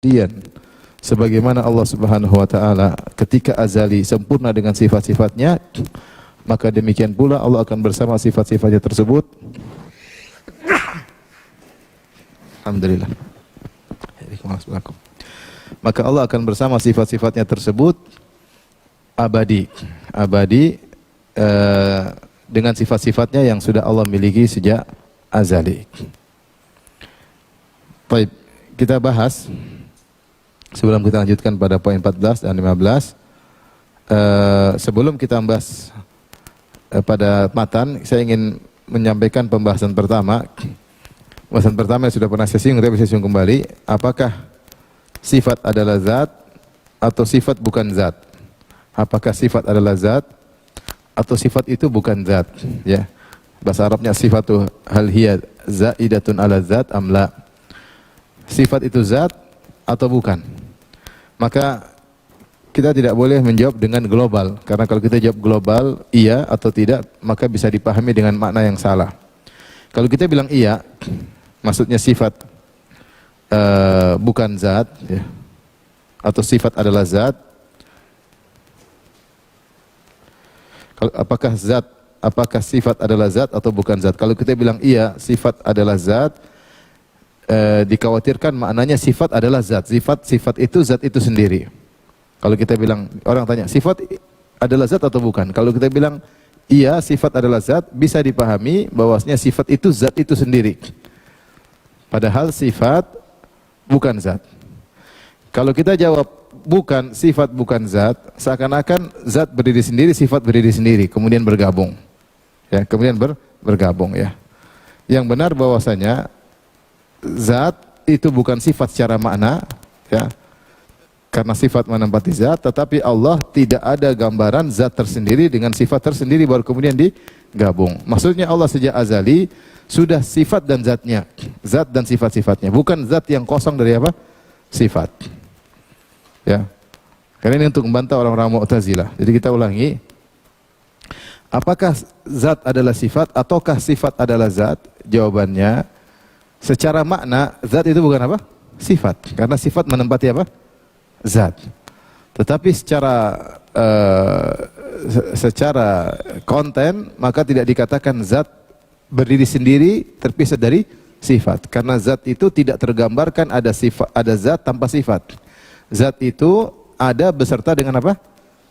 Dian. Sebagaimana Allah Subhanahu wa taala ketika azali sempurna dengan sifat-sifatnya, maka demikian pula Allah akan bersama sifat-sifatnya tersebut. Alhamdulillah. Maka Allah akan bersama sifat-sifatnya tersebut abadi. Abadi dengan sifat-sifatnya yang sudah Allah miliki sejak azali. Baik, kita bahas sebelum kita lanjutkan pada poin 14 dan 15. Sebelum kita membahas pada matan, saya ingin menyampaikan pembahasan pertama. Pembahasan pertama yang sudah pernah saya singgung, tapi saya singgung kembali. Apakah sifat adalah zat atau sifat bukan zat? Apakah sifat adalah zat atau sifat itu bukan zat? Ya, bahasa Arabnya sifatu hal hiya zaidatun ala zat amla. Sifat itu zat atau bukan? Maka kita tidak boleh menjawab dengan global, karena kalau kita jawab global iya atau tidak, maka bisa dipahami dengan makna yang salah. Kalau kita bilang iya, maksudnya sifat bukan zat, ya, atau sifat adalah zat. Apakah sifat adalah zat atau bukan zat? Kalau kita bilang iya, sifat adalah zat, dikhawatirkan maknanya sifat adalah zat. Sifat itu zat itu sendiri. Kalau kita bilang, orang tanya, sifat adalah zat atau bukan? Kalau kita bilang iya, sifat adalah zat, bisa dipahami bahwasanya sifat itu zat itu sendiri. Padahal sifat bukan zat. Kalau kita jawab bukan, sifat bukan zat, seakan-akan zat berdiri sendiri, sifat berdiri sendiri, kemudian bergabung. Ya, kemudian bergabung, ya. Yang benar bahwasanya zat itu bukan sifat secara makna, ya. Karena sifat menempati zat, tetapi Allah tidak ada gambaran zat tersendiri dengan sifat tersendiri baru kemudian digabung. Maksudnya Allah sejak azali sudah sifat dan zatnya, zat dan sifat-sifatnya, bukan zat yang kosong dari apa? Sifat. Ya. Karena ini untuk membantah orang-orang Mu'tazilah. Jadi kita ulangi. Apakah zat adalah sifat ataukah sifat adalah zat? Jawabannya secara makna zat itu bukan apa? Sifat. Karena sifat menempati apa? Zat. Tetapi secara konten maka tidak dikatakan zat berdiri sendiri terpisah dari sifat, karena zat itu tidak tergambarkan ada sifat, ada zat tanpa sifat. Zat itu ada beserta dengan apa?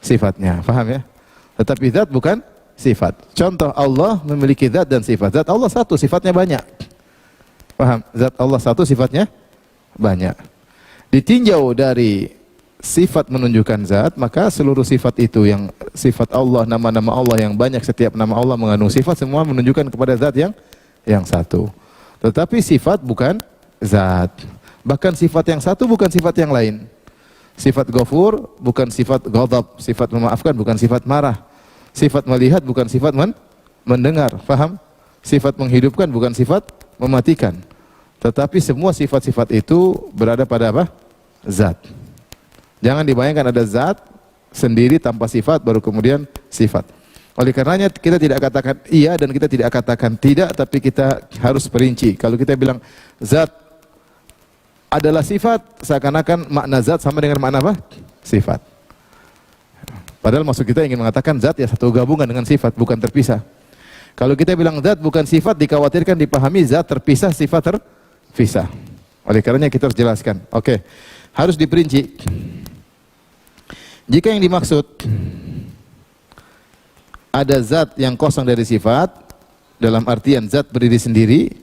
Sifatnya. Paham ya? Tetapi zat bukan sifat. Contoh, Allah memiliki zat dan sifat. Zat Allah satu, sifatnya banyak. Paham? Zat Allah satu, sifatnya banyak. Ditinjau dari sifat menunjukkan zat, maka seluruh sifat itu yang sifat Allah, nama-nama Allah yang banyak, setiap nama Allah mengandung sifat, semua menunjukkan kepada zat yang satu. Tetapi sifat bukan zat. Bahkan sifat yang satu bukan sifat yang lain. Sifat Ghafur bukan sifat ghadab, sifat memaafkan bukan sifat marah. Sifat melihat bukan sifat mendengar, paham? Sifat menghidupkan bukan sifat mematikan. Tetapi semua sifat-sifat itu berada pada apa? Zat. Jangan dibayangkan ada zat sendiri tanpa sifat baru kemudian sifat. Oleh karenanya kita tidak katakan iya dan kita tidak katakan tidak, tapi kita harus perinci. Kalau kita bilang zat adalah sifat, seakan-akan makna zat sama dengan makna apa? Sifat. Padahal maksud kita ingin mengatakan zat ya satu gabungan dengan sifat, bukan terpisah. Kalau kita bilang zat bukan sifat, dikhawatirkan dipahami zat terpisah, sifat terpisah. Oleh karenanya kita harus jelaskan. Oke, harus diperinci. Jika yang dimaksud ada zat yang kosong dari sifat, dalam artian zat berdiri sendiri,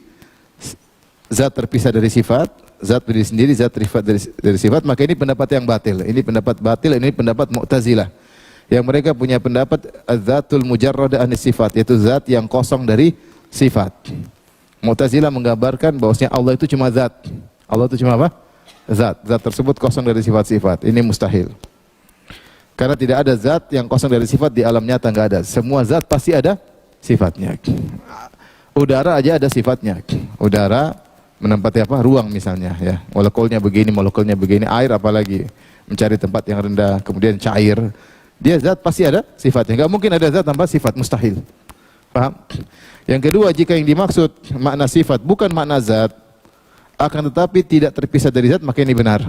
zat terpisah dari sifat, zat berdiri sendiri, zat terpisah dari sifat, maka ini pendapat yang batil. Ini pendapat batil, ini pendapat Mu'tazilah. Yang mereka punya pendapat az-zatul mujarrada anis sifat, yaitu zat yang kosong dari sifat. Mu'tazilah menggambarkan bahwasanya Allah itu cuma zat. Allah itu cuma apa? Zat. Zat tersebut kosong dari sifat-sifat. Ini mustahil. Karena tidak ada zat yang kosong dari sifat di alam nyata, enggak ada. Semua zat pasti ada sifatnya. Udara aja ada sifatnya. Udara menempati apa? Ruang misalnya, ya. Molekulnya begini, air apalagi. Mencari tempat yang rendah, kemudian cair. Dia zat pasti ada sifatnya. Enggak mungkin ada zat tanpa sifat, mustahil. Paham? Yang kedua, jika yang dimaksud makna sifat bukan makna zat, akan tetapi tidak terpisah dari zat, maka ini benar.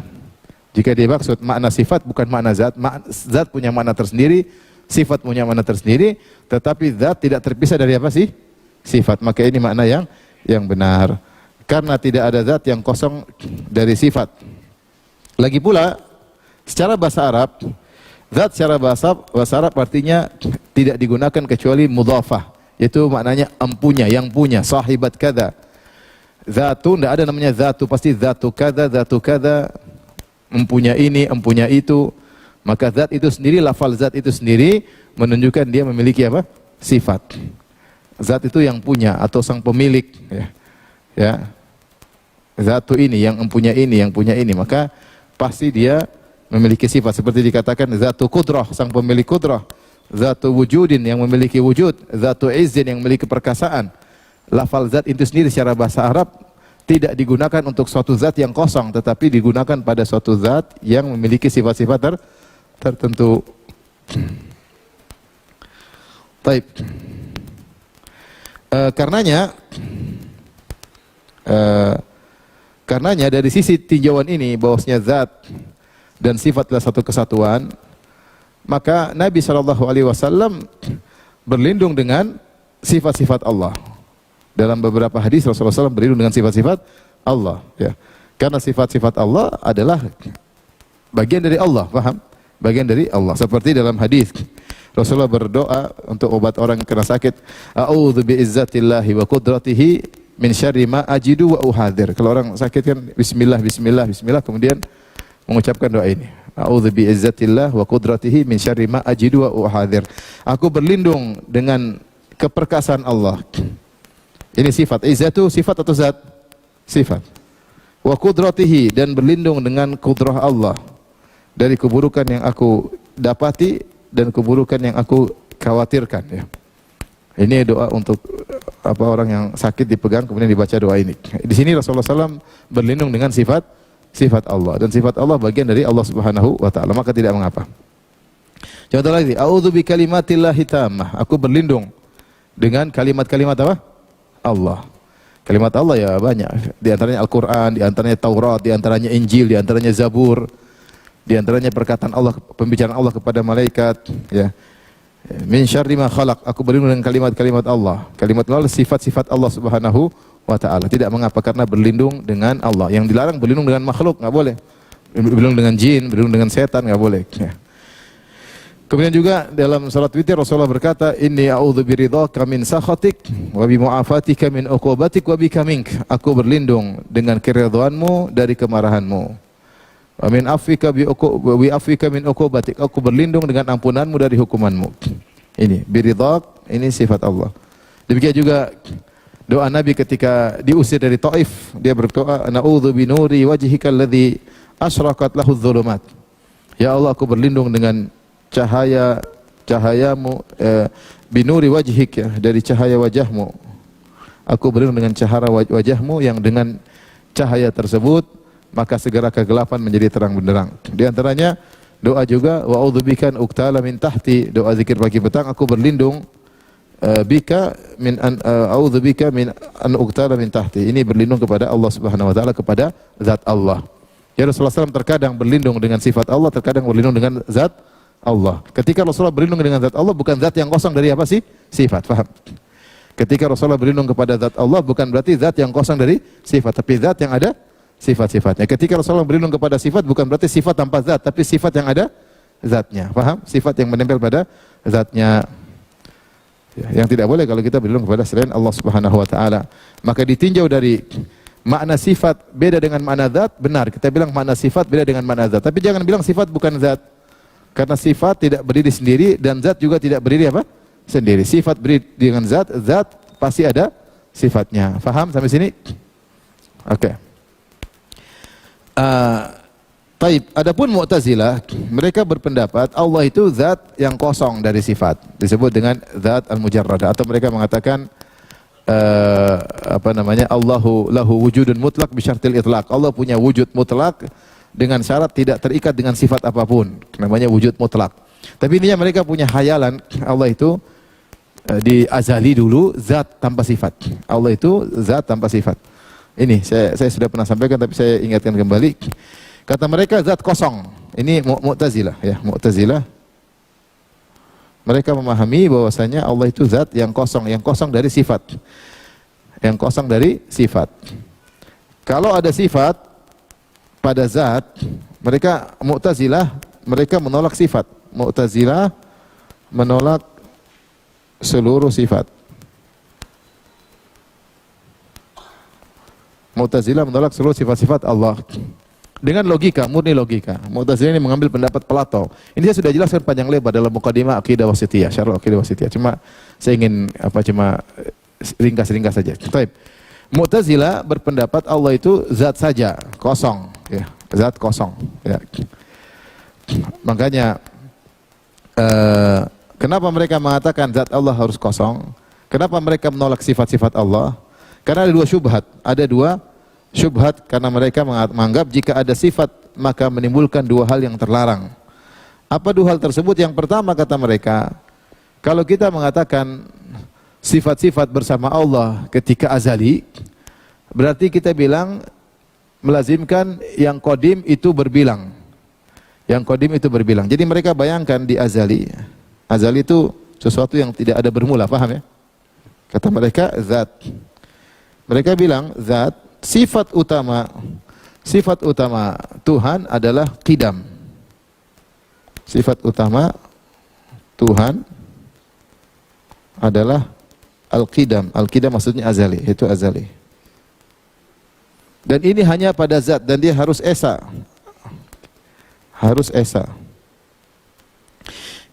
Jika dia maksud makna sifat bukan makna zat, zat punya makna tersendiri, sifat punya makna tersendiri, tetapi zat tidak terpisah dari apa sih? Sifat. Maka ini makna yang benar. Karena tidak ada zat yang kosong dari sifat. Lagi pula, secara bahasa Arab, zat secara bahasa Arab artinya tidak digunakan kecuali mudhafah, yaitu maknanya empunya, yang punya, sahibat kada. Zatu, tidak ada namanya zatu, pasti zatu kada, empunya ini, empunya itu. Maka zat itu sendiri, lafal zat itu sendiri menunjukkan dia memiliki apa? Sifat. Zat itu yang punya atau sang pemilik, ya. Zatu ini, yang empunya ini, yang punya ini, maka pasti dia memiliki sifat. Seperti dikatakan zatu kudrah, sang pemilik kudrah. Zatu wujudin, yang memiliki wujud. Zatu izzin, yang memiliki perkasaan. Lafal zat itu sendiri secara bahasa Arab tidak digunakan untuk suatu zat yang kosong, tetapi digunakan pada suatu zat yang memiliki sifat-sifat tertentu. Baik. Karenanya dari sisi tinjauan ini bahwasanya zat dan sifat adalah satu kesatuan, maka Nabi SAW berlindung dengan sifat-sifat Allah. Dalam beberapa hadis Rasulullah SAW berlindung dengan sifat-sifat Allah, ya. Karena sifat-sifat Allah adalah bagian dari Allah, paham? Bagian dari Allah. Seperti dalam hadis Rasulullah berdoa untuk obat orang yang kena sakit, a'udzu bi'izzatillahi wa qudratihi min syarri ma ajidu wa uhadir. Kalau orang sakit kan bismillah bismillah bismillah, kemudian mengucapkan doa ini. A'udzu bi'izzatillah wa qudratihi min syarri ma ajidu wa uhadir. Aku berlindung dengan keperkasaan Allah. Ini sifat. Izzatu sifat atau zat? Sifat. Wa qudratihi, dan berlindung dengan kudrah Allah dari keburukan yang aku dapati dan keburukan yang aku khawatirkan, ya. Ini doa untuk apa, orang yang sakit dipegang kemudian dibaca doa ini. Di sini Rasulullah SAW berlindung dengan sifat Allah, dan sifat Allah bagian dari Allah Subhanahu wa taala, maka tidak mengapa. Contoh lagi, a'udzu bikalimatillahi tammah. Aku berlindung dengan kalimat-kalimat apa? Allah. Kalimat Allah ya banyak. Di antaranya Al-Qur'an, di antaranya Taurat, di antaranya Injil, di antaranya Zabur, di antaranya perkataan Allah, pembicaraan Allah kepada malaikat, ya. Min syarri ma khalaq. Aku berlindung dengan kalimat-kalimat Allah. Kalimat Allah sifat-sifat Allah Subhanahu wa taala. Tidak mengapa karena berlindung dengan Allah. Yang dilarang berlindung dengan makhluk, enggak boleh. Berlindung dengan jin, berlindung dengan setan, enggak boleh, ya. Kemudian juga dalam salat witir Rasulullah berkata, inni a'udzu biridhaka min sakhatik wa bi mu'afatika min uqubatik wa bika mink. Aku berlindung dengan keridhaanmu dari kemarahanmu. Wa min afwika bi afwika min uqubatik. Aku berlindung dengan ampunanmu dari hukumanmu. Ini biridhak, ini sifat Allah. Demikian juga doa Nabi ketika diusir dari Taif, dia berdoa, na'udzu bi nuri wajhika alladhi asyraqat lahu adh-dhulumat. Ya Allah, aku berlindung dengan cahayamu, binuri wajhik, ya, dari cahaya wajahmu. Aku berlindung dengan cahaya wajahmu yang dengan cahaya tersebut maka segera kegelapan menjadi terang benderang. Di antaranya doa juga, wa a'udzubika an uqtala min tahti, doa zikir pagi petang, aku berlindung bika min an a'udzubika min an uqtala min tahti. Ini berlindung kepada Allah Subhanahu wa taala, kepada zat Allah. Ya, Rasulullah SAW terkadang berlindung dengan sifat Allah, terkadang berlindung dengan zat Allah. Ketika Rasulullah berlindung dengan zat Allah, bukan zat yang kosong dari apa sih? Sifat, paham? Ketika Rasulullah berlindung kepada zat Allah, bukan berarti zat yang kosong dari sifat, tapi zat yang ada sifat-sifatnya. Ketika Rasulullah berlindung kepada sifat, bukan berarti sifat tanpa zat, tapi sifat yang ada zatnya, paham? Sifat yang menempel pada zatnya. Ya, yang tidak boleh kalau kita berlindung kepada selain Allah Subhanahu wa taala. Maka ditinjau dari makna sifat beda dengan makna zat, benar. Kita bilang makna sifat beda dengan makna zat, tapi jangan bilang sifat bukan zat. Karena sifat tidak berdiri sendiri dan zat juga tidak berdiri apa? Sendiri. Sifat berdiri dengan zat, zat pasti ada sifatnya. Faham sampai sini? Oke. Taib. Adapun Mu'tazilah, mereka berpendapat Allah itu zat yang kosong dari sifat. Disebut dengan zat al-mujarradah, atau mereka mengatakan Allahu lahu wujudun mutlak bi syartil itlaq. Allah punya wujud mutlak dengan syarat tidak terikat dengan sifat apapun, namanya wujud mutlak. Tapi intinya mereka punya khayalan Allah itu di azali dulu zat tanpa sifat. Allah itu zat tanpa sifat. Ini saya sudah pernah sampaikan tapi saya ingatkan kembali. Kata mereka zat kosong. Ini Mu'tazilah ya, Mu'tazilah. Mereka memahami bahwasanya Allah itu zat yang kosong dari sifat. Yang kosong dari sifat. Kalau ada sifat pada zat, mereka Mu'tazilah, mereka menolak sifat. Mu'tazilah menolak seluruh sifat. Mu'tazilah menolak seluruh sifat-sifat Allah. Dengan logika, murni logika. Mu'tazilah ini mengambil pendapat Plato. Ini saya sudah jelaskan panjang lebar dalam Muqaddimah Aqidah Wasithiyah, Syarh Aqidah Wasithiyah. Cuma saya ingin ringkas-ringkas saja. Baik. Mu'tazilah berpendapat Allah itu zat saja, kosong, ya. Zat kosong, ya. Makanya kenapa mereka mengatakan zat Allah harus kosong? Kenapa mereka menolak sifat-sifat Allah? Karena ada dua syubhat. Ada dua syubhat karena mereka menganggap jika ada sifat maka menimbulkan dua hal yang terlarang. Apa dua hal tersebut? Yang pertama kata mereka, kalau kita mengatakan sifat-sifat bersama Allah ketika azali, berarti kita bilang melazimkan yang qadim itu berbilang. Yang qadim itu berbilang. Jadi mereka bayangkan di azali. Azali itu sesuatu yang tidak ada bermula, paham ya? Kata mereka zat. Mereka bilang zat, sifat utama Tuhan adalah qidam. Sifat utama Tuhan adalah al-qidam. Al-qidam maksudnya azali, itu azali. Dan ini hanya pada zat dan dia harus esa. Harus esa.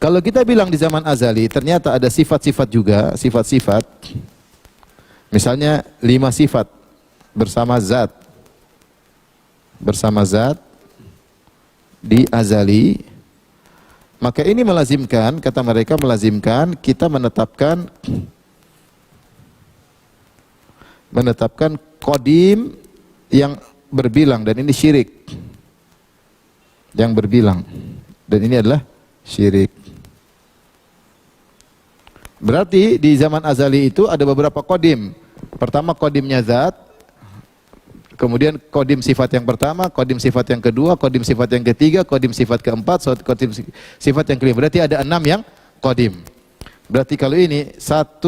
Kalau kita bilang di zaman azali ternyata ada sifat-sifat juga, sifat-sifat. Misalnya 5 sifat bersama zat di azali, maka ini melazimkan, kata mereka melazimkan kita menetapkan qadim yang berbilang, dan ini syirik. Yang berbilang, dan ini adalah syirik. Berarti di zaman azali itu ada beberapa qadim. Pertama qadimnya zat, kemudian qadim sifat yang pertama, qadim sifat yang kedua, qadim sifat yang ketiga, qadim sifat keempat, qadim sifat yang kelima. Berarti ada 6 yang qadim. Berarti kalau ini 1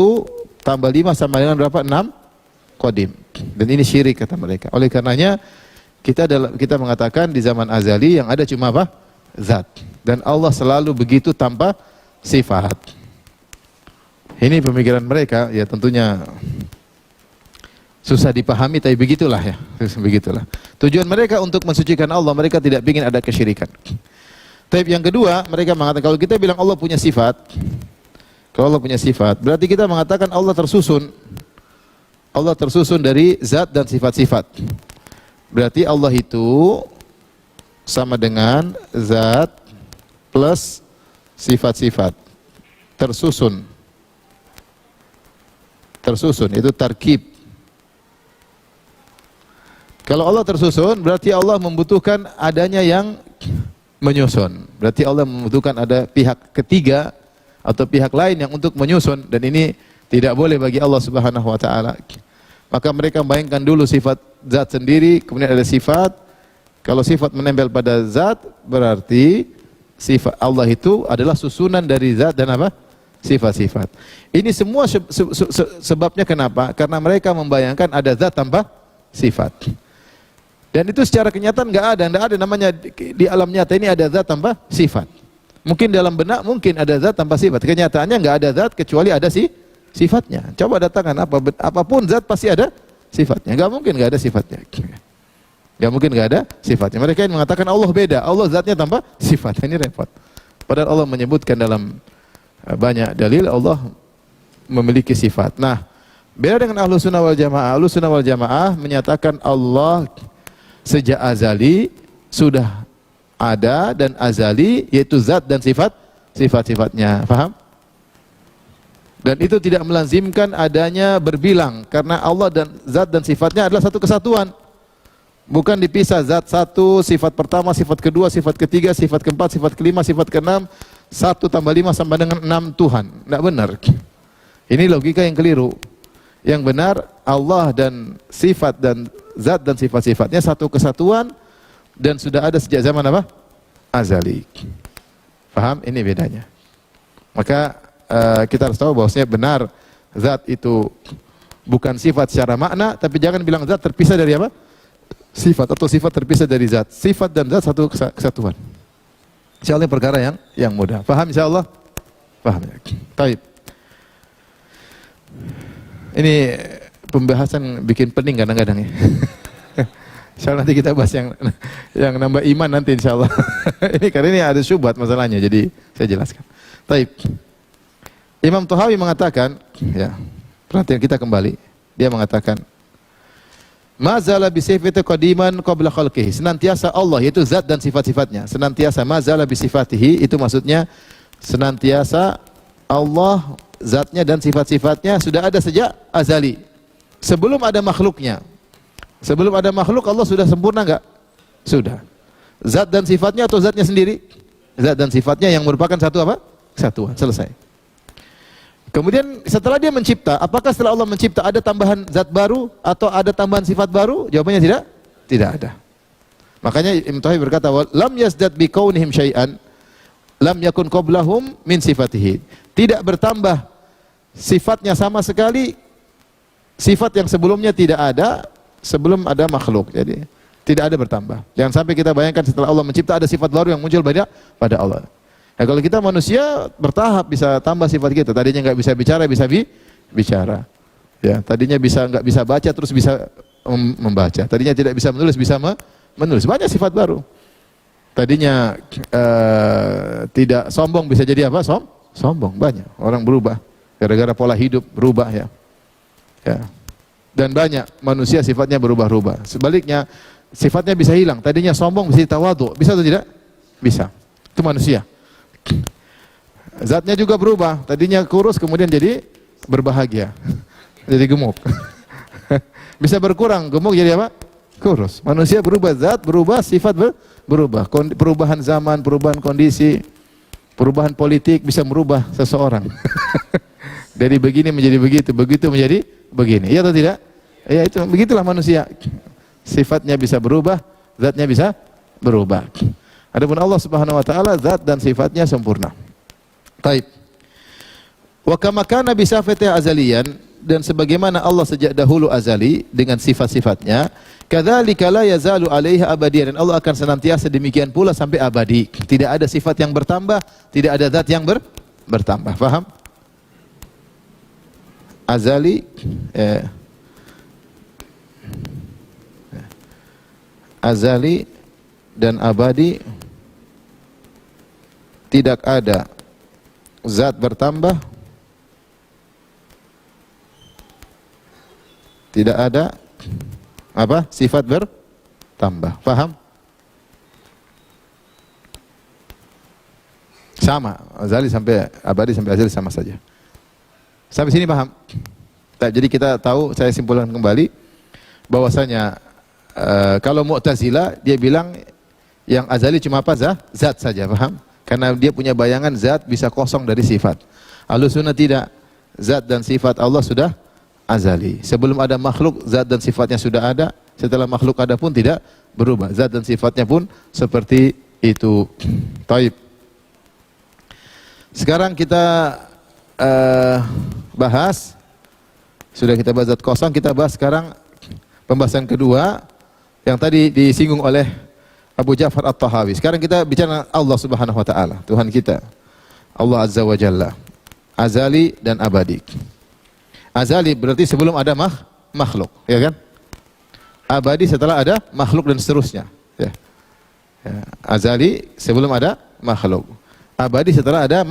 tambah 5 sama dengan berapa? 6 qadim. Dan ini syirik kata mereka. Oleh karenanya kita mengatakan di zaman azali yang ada cuma apa? Zat. Dan Allah selalu begitu tanpa sifat. Ini pemikiran mereka, ya tentunya susah dipahami, tapi begitulah ya. Begitulah. Tujuan mereka untuk mensucikan Allah, mereka tidak ingin ada kesyirikan. Tapi yang kedua, mereka mengatakan kalau kita bilang Allah punya sifat, kalau Allah punya sifat, berarti kita mengatakan Allah tersusun. Allah tersusun dari zat dan sifat-sifat. Berarti Allah itu sama dengan zat plus sifat-sifat. Tersusun. Tersusun, itu tarkib. Kalau Allah tersusun, berarti Allah membutuhkan adanya yang menyusun. Berarti Allah membutuhkan ada pihak ketiga atau pihak lain yang untuk menyusun, dan ini tidak boleh bagi Allah Subhanahu wa taala. Maka mereka membayangkan dulu sifat zat sendiri, kemudian ada sifat. Kalau sifat menempel pada zat, berarti sifat Allah itu adalah susunan dari zat dan apa? Sifat-sifat. Ini semua sebabnya kenapa? Karena mereka membayangkan ada zat tanpa sifat. Dan itu secara kenyataan enggak ada namanya di alam nyata ini ada zat tanpa sifat. Mungkin dalam benak mungkin ada zat tanpa sifat. Kenyataannya enggak ada zat kecuali ada sifatnya. Coba datangkan apapun zat pasti ada sifatnya. Enggak mungkin enggak ada sifatnya. Enggak mungkin enggak ada sifatnya. Mereka yang mengatakan Allah beda, Allah zatnya tanpa sifat. Ini repot. Padahal Allah menyebutkan dalam banyak dalil Allah memiliki sifat. Nah, beda dengan Ahlus Sunnah wal Jamaah. Ahlus Sunnah wal Jamaah menyatakan Allah sejak azali sudah ada dan azali, yaitu zat dan sifat-sifatnya. Paham? Dan itu tidak melazimkan adanya berbilang, karena Allah dan zat dan sifatnya adalah satu kesatuan. Bukan dipisah, zat satu, sifat pertama, sifat kedua, sifat ketiga, sifat keempat, sifat kelima, sifat keenam, 1 tambah 5 sama dengan 6 Tuhan. Tidak benar. Ini logika yang keliru. Yang benar Allah dan sifat dan zat dan sifat-sifatnya satu kesatuan, dan sudah ada sejak zaman apa? Azali. Paham? Ini bedanya. Maka kita harus tahu bahwasanya benar zat itu bukan sifat secara makna, tapi jangan bilang zat terpisah dari apa? Sifat, atau sifat terpisah dari zat. Sifat dan zat satu kesatuan. Insyaallah perkara yang mudah. Paham insyaallah? Paham ya. Baik. Ini pembahasan bikin pening kadang-kadang ya. Insyaallah nanti kita bahas yang nambah iman nanti insyaallah. Ini karena ini ada syubhat masalahnya, jadi saya jelaskan. Baik. Imam Tahawi mengatakan, ya, perhatian kita kembali. Dia mengatakan, mazala bisifati qadiman qabla khalqihi. Senantiasa Allah, yaitu zat dan sifat-sifatnya. Senantiasa mazala bisifatihi, itu maksudnya senantiasa Allah, zatnya dan sifat-sifatnya sudah ada sejak azali. Sebelum ada makhluknya. Sebelum ada makhluk Allah sudah sempurna enggak? Sudah. Zat dan sifatnya atau zatnya sendiri? Zat dan sifatnya yang merupakan satu apa? Kesatuan. Selesai. Kemudian setelah dia mencipta, apakah setelah Allah mencipta ada tambahan zat baru atau ada tambahan sifat baru? Jawabannya tidak. Tidak ada. Makanya Imam Tahawi berkata, lam yazdad bi kaunihim syai'an lam yakun qablahum min sifatihi. Tidak bertambah sifatnya sama sekali, sifat yang sebelumnya tidak ada sebelum ada makhluk. Jadi tidak ada bertambah. Jangan sampai kita bayangkan setelah Allah mencipta ada sifat baru yang muncul pada Allah. Nah, kalau kita manusia bertahap bisa tambah sifat kita. Tadinya nggak bisa bicara, bisa bicara. Ya, tadinya nggak bisa baca, terus bisa membaca. Tadinya tidak bisa menulis, bisa menulis. Banyak sifat baru. Tadinya tidak sombong, bisa jadi apa? Sombong. Banyak. Orang berubah. Gara-gara pola hidup berubah ya. Ya. Dan banyak manusia sifatnya berubah-ubah. Sebaliknya sifatnya bisa hilang. Tadinya sombong bisa tawadhu. Bisa atau tidak? Bisa. Itu manusia. Zatnya juga berubah. Tadinya kurus kemudian jadi berbahagia. Jadi gemuk. Bisa berkurang, gemuk jadi apa? Kurus. Manusia berubah, zat berubah, sifat berubah. Perubahan zaman, perubahan kondisi, perubahan politik bisa merubah seseorang. Dari begini menjadi begitu, begitu menjadi begini. Iya atau tidak? Ya itu begitulah manusia. Sifatnya bisa berubah, zatnya bisa berubah. Adapun Allah Subhanahu wa taala zat dan sifatnya sempurna. Taib. Wa kama kana bi sifatihi azaliyan, dan sebagaimana Allah sejak dahulu azali dengan sifat-sifatnya, kadzalika la yazalu alaiha abadiyan, dan Allah akan senantiasa demikian pula sampai abadi. Tidak ada sifat yang bertambah, tidak ada zat yang bertambah. Paham? Azali azali dan abadi, tidak ada zat bertambah, tidak ada apa? Sifat bertambah. Paham? Sama, azali sampai abadi sampai azali sama saja. Sampai sini paham? Jadi kita tahu, saya simpulkan kembali bahwasanya kalau Mu'tazilah dia bilang yang azali cuma apa? Zat saja, paham? Karena dia punya bayangan zat bisa kosong dari sifat. Ahlussunnah tidak. Zat dan sifat Allah sudah azali. Sebelum ada makhluk, zat dan sifatnya sudah ada. Setelah makhluk ada pun tidak berubah. Zat dan sifatnya pun seperti itu. Taib. Sekarang kita bahas, sudah kita bahas zat kosong, kita bahas sekarang pembahasan kedua yang tadi disinggung oleh Abu Ja'far At-Tahawi. Sekarang kita bicara Allah Subhanahu wa taala, Tuhan kita. Allah Azza wa Jalla. Azali dan abadi. Azali berarti sebelum ada makhluk, ya kan? Abadi setelah ada makhluk dan seterusnya, ya. Ya. Azali sebelum ada makhluk. Abadi setelah ada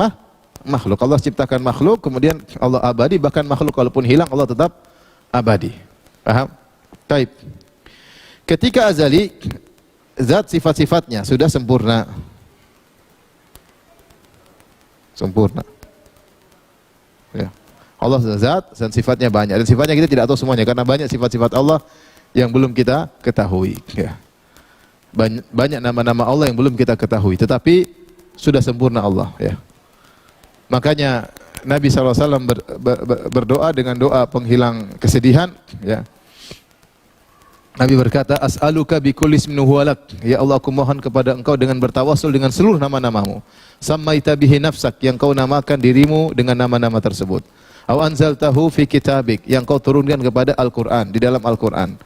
makhluk. Allah ciptakan makhluk, kemudian Allah abadi, bahkan makhluk kalaupun hilang Allah tetap abadi. Paham? Baik. Ketika azali, zat sifat-sifatnya sudah sempurna. Sempurna. Ya. Allah zat dan sifatnya banyak, dan sifatnya kita tidak tahu semuanya karena banyak sifat-sifat Allah yang belum kita ketahui, ya. Banyak nama-nama Allah yang belum kita ketahui, tetapi sudah sempurna Allah, ya. Makanya Nabi SAW berdoa dengan doa penghilang kesedihan, ya. Nabi berkata, as'aluka bikulli ismin huwa lak. Ya Allah, aku mohon kepada Engkau dengan bertawasul dengan seluruh nama-namamu. Sammaita bihi nafsak, yang Kau namakan dirimu dengan nama-nama tersebut. Aw anzaltahu fi kitabik, yang Kau turunkan kepada Al-Qur'an, di dalam Al-Qur'an.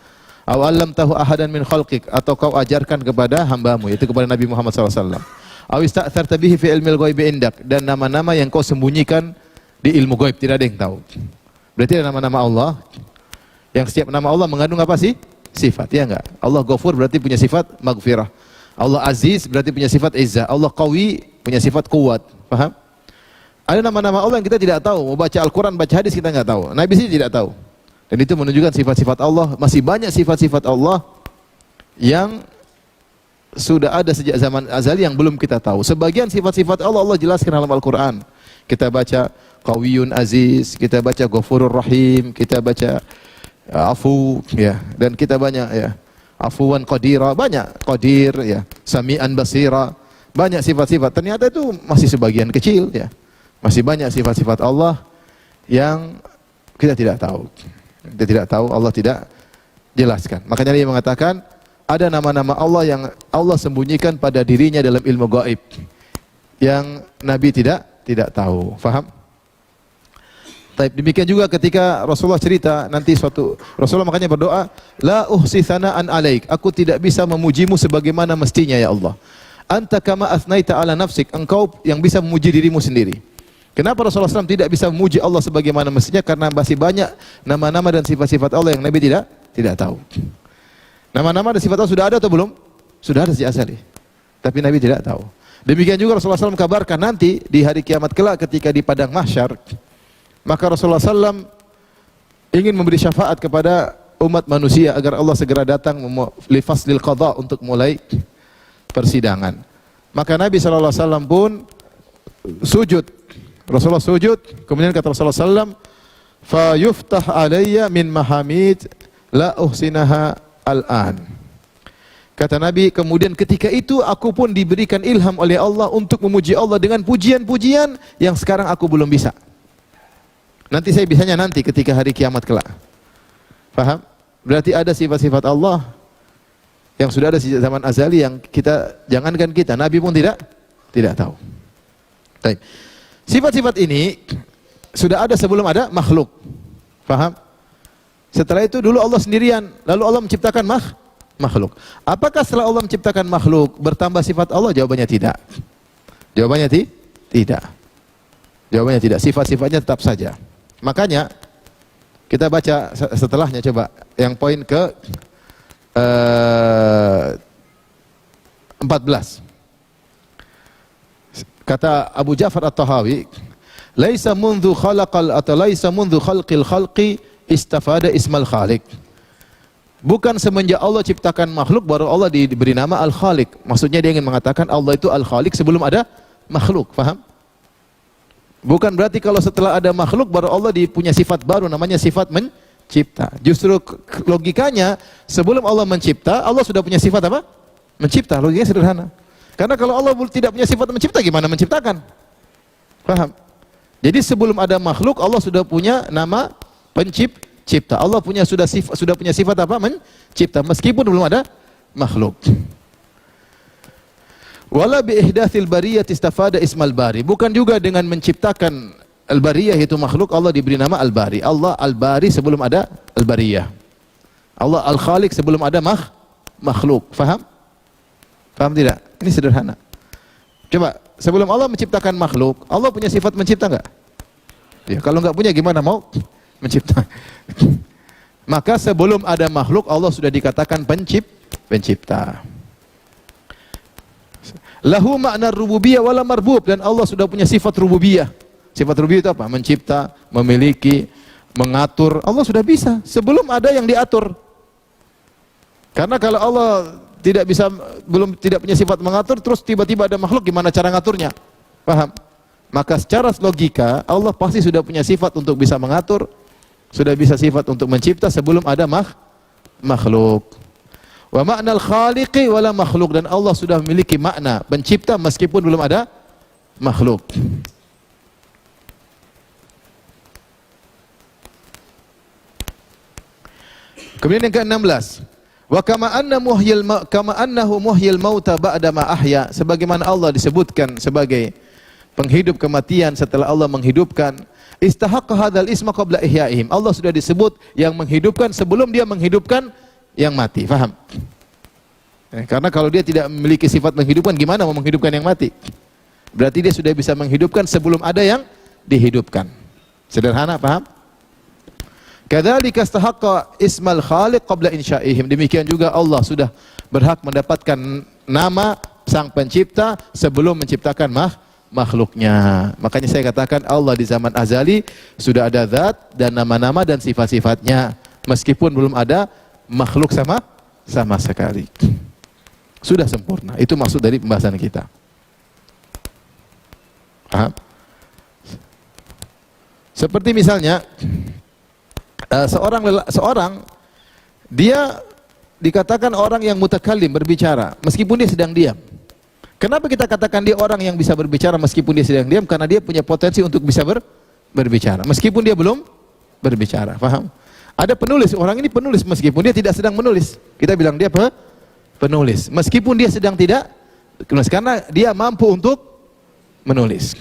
Aw 'allamtahu ahadan min khalqik, atau Kau ajarkan kepada hambamu, yaitu kepada Nabi Muhammad SAW. Aw ista'tharta bihi fi ilmil ghaibi indak, dan nama-nama yang Kau sembunyikan di ilmu ghaib, tidak ada yang tahu. Berarti ada nama-nama Allah, yang setiap nama Allah mengandung apa sih? Sifat, ya enggak? Allah Ghafur berarti punya sifat maghfirah. Allah Aziz berarti punya sifat izzah. Allah Qawi punya sifat kuat. Paham? Ada nama-nama Allah yang kita tidak tahu. Mau baca Al-Quran, baca hadis kita enggak tahu. Nabi sih tidak tahu. Dan itu menunjukkan sifat-sifat Allah. Masih banyak sifat-sifat Allah yang sudah ada sejak zaman azali yang belum kita tahu. Sebagian sifat-sifat Allah, Allah jelaskan dalam Al-Quran. Kita baca Qawiyun Aziz, kita baca Ghafurur Rahim, kita baca afu, ya, dan kita banyak, ya, afuwan qadira, banyak, qadir, ya, sami'an basira, banyak sifat-sifat. Ternyata itu masih sebagian kecil, ya, masih banyak sifat-sifat Allah yang kita tidak tahu. Kita tidak tahu, Allah tidak jelaskan. Makanya dia mengatakan ada nama-nama Allah yang Allah sembunyikan pada dirinya dalam ilmu gaib yang Nabi tidak tahu. Faham? Demikian juga ketika Rasulullah cerita nanti suatu, Rasulullah makanya berdoa, la uhsi thana'an alaik, aku tidak bisa memujimu sebagaimana mestinya ya Allah. Anta kama athnaita ala nafsik, engkau yang bisa memuji dirimu sendiri. Kenapa Rasulullah SAW tidak bisa memuji Allah sebagaimana mestinya? Karena masih banyak nama-nama dan sifat-sifat Allah yang Nabi tidak tahu. Nama-nama dan sifat Allah sudah ada atau belum? Sudah ada sejak asal. Tapi Nabi tidak tahu. Demikian juga Rasulullah SAW kabarkan nanti di hari kiamat kelak ketika di padang mahsyar, maka Rasulullah SAW ingin memberi syafaat kepada umat manusia agar Allah segera datang li faslil qadha, untuk mulai persidangan. Maka Nabi SAW pun sujud. Rasulullah sujud, kemudian kata Rasulullah SAW, fa yuftah alayya min mahamid la uhsinaha al-an. Kata Nabi, kemudian ketika itu aku pun diberikan ilham oleh Allah untuk memuji Allah dengan pujian-pujian yang sekarang aku belum bisa. Nanti saya bisanya nanti ketika hari kiamat kelak. Faham? Berarti ada sifat-sifat Allah yang sudah ada sejak zaman azali yang kita, jangankan kita, Nabi pun tidak tahu. Baik. Sifat-sifat ini sudah ada sebelum ada makhluk. Faham? Setelah itu dulu Allah sendirian, lalu Allah menciptakan makhluk. Apakah setelah Allah menciptakan makhluk bertambah sifat Allah? Jawabannya tidak. Jawabannya tidak. Jawabannya tidak. Sifat-sifatnya tetap saja. Makanya kita baca setelahnya, coba yang poin ke 14. Kata Abu Ja'far At-Tahawi, laisa mundhu khalaqal atau laisa mundhu khalqil khalqi istafada ismal khaliq. Bukan semenjak Allah ciptakan makhluk baru Allah diberi nama Al-Khaliq. Maksudnya dia ingin mengatakan Allah itu Al-Khaliq sebelum ada makhluk. Faham? Bukan berarti kalau setelah ada makhluk baru Allah punya sifat baru namanya sifat mencipta. Justru logikanya sebelum Allah mencipta, Allah sudah punya sifat apa? Mencipta. Logikanya sederhana. Karena kalau Allah tidak punya sifat mencipta, gimana menciptakan? Paham? Jadi sebelum ada makhluk Allah sudah punya nama pencipta. Allah sudah punya sifat apa? Mencipta meskipun belum ada makhluk. Wala bi ihdatsil bariyah istafada ismal bari. Bukan juga dengan menciptakan al-bariyah itu makhluk Allah diberi nama al-bari. Allah al-bari sebelum ada al-bariyah. Allah al-khaliq sebelum ada makhluk. Faham? Faham tidak? Ini sederhana. Coba, sebelum Allah menciptakan makhluk, Allah punya sifat mencipta enggak? Ya, kalau enggak punya gimana mau mencipta? Maka sebelum ada makhluk Allah sudah dikatakan pencipta. Lahu makna rububiyah wala marbub, dan Allah sudah punya sifat rububiyah. Sifat rububiyah itu apa? Mencipta, memiliki, mengatur. Allah sudah bisa sebelum ada yang diatur. Karena kalau Allah tidak punya sifat mengatur, terus tiba-tiba ada makhluk, gimana cara ngaturnya? Paham? Maka secara logika Allah pasti sudah punya sifat untuk bisa mengatur, sudah bisa sifat untuk mencipta sebelum ada makhluk. Wa ma'nal khaliqi wala makhluk, dan Allah sudah memiliki makna pencipta meskipun belum ada makhluk. Kemudian yang ke-16, Wa kama annahu muhyil mauta ba'da ma ahya, sebagaimana Allah disebutkan sebagai penghidup kematian setelah Allah menghidupkan. Istahaqqa hadzal isma qabla ihyaihim. Allah sudah disebut yang menghidupkan sebelum dia menghidupkan yang mati. Faham? Karena kalau dia tidak memiliki sifat menghidupkan, gimana mau menghidupkan yang mati? Berarti dia sudah bisa menghidupkan sebelum ada yang dihidupkan. Sederhana, paham? Kadzalika istahaqqa ismal khaliq qabla insya'ihim. Demikian juga Allah sudah berhak mendapatkan nama Sang Pencipta sebelum menciptakan makhluknya. Makanya saya katakan Allah di zaman azali sudah ada zat dan nama-nama dan sifat-sifatnya, meskipun belum ada makhluk sama sekali. Sudah sempurna. Itu maksud dari pembahasan kita. Paham? Seperti misalnya seorang dia dikatakan orang yang mutakallim, berbicara meskipun dia sedang diam. Kenapa kita katakan dia orang yang bisa berbicara meskipun dia sedang diam? Karena dia punya potensi untuk bisa berbicara meskipun dia belum berbicara. Paham? Ada penulis, orang ini penulis meskipun dia tidak sedang menulis. Kita bilang dia penulis meskipun dia sedang tidak menulis, karena dia mampu untuk menulis.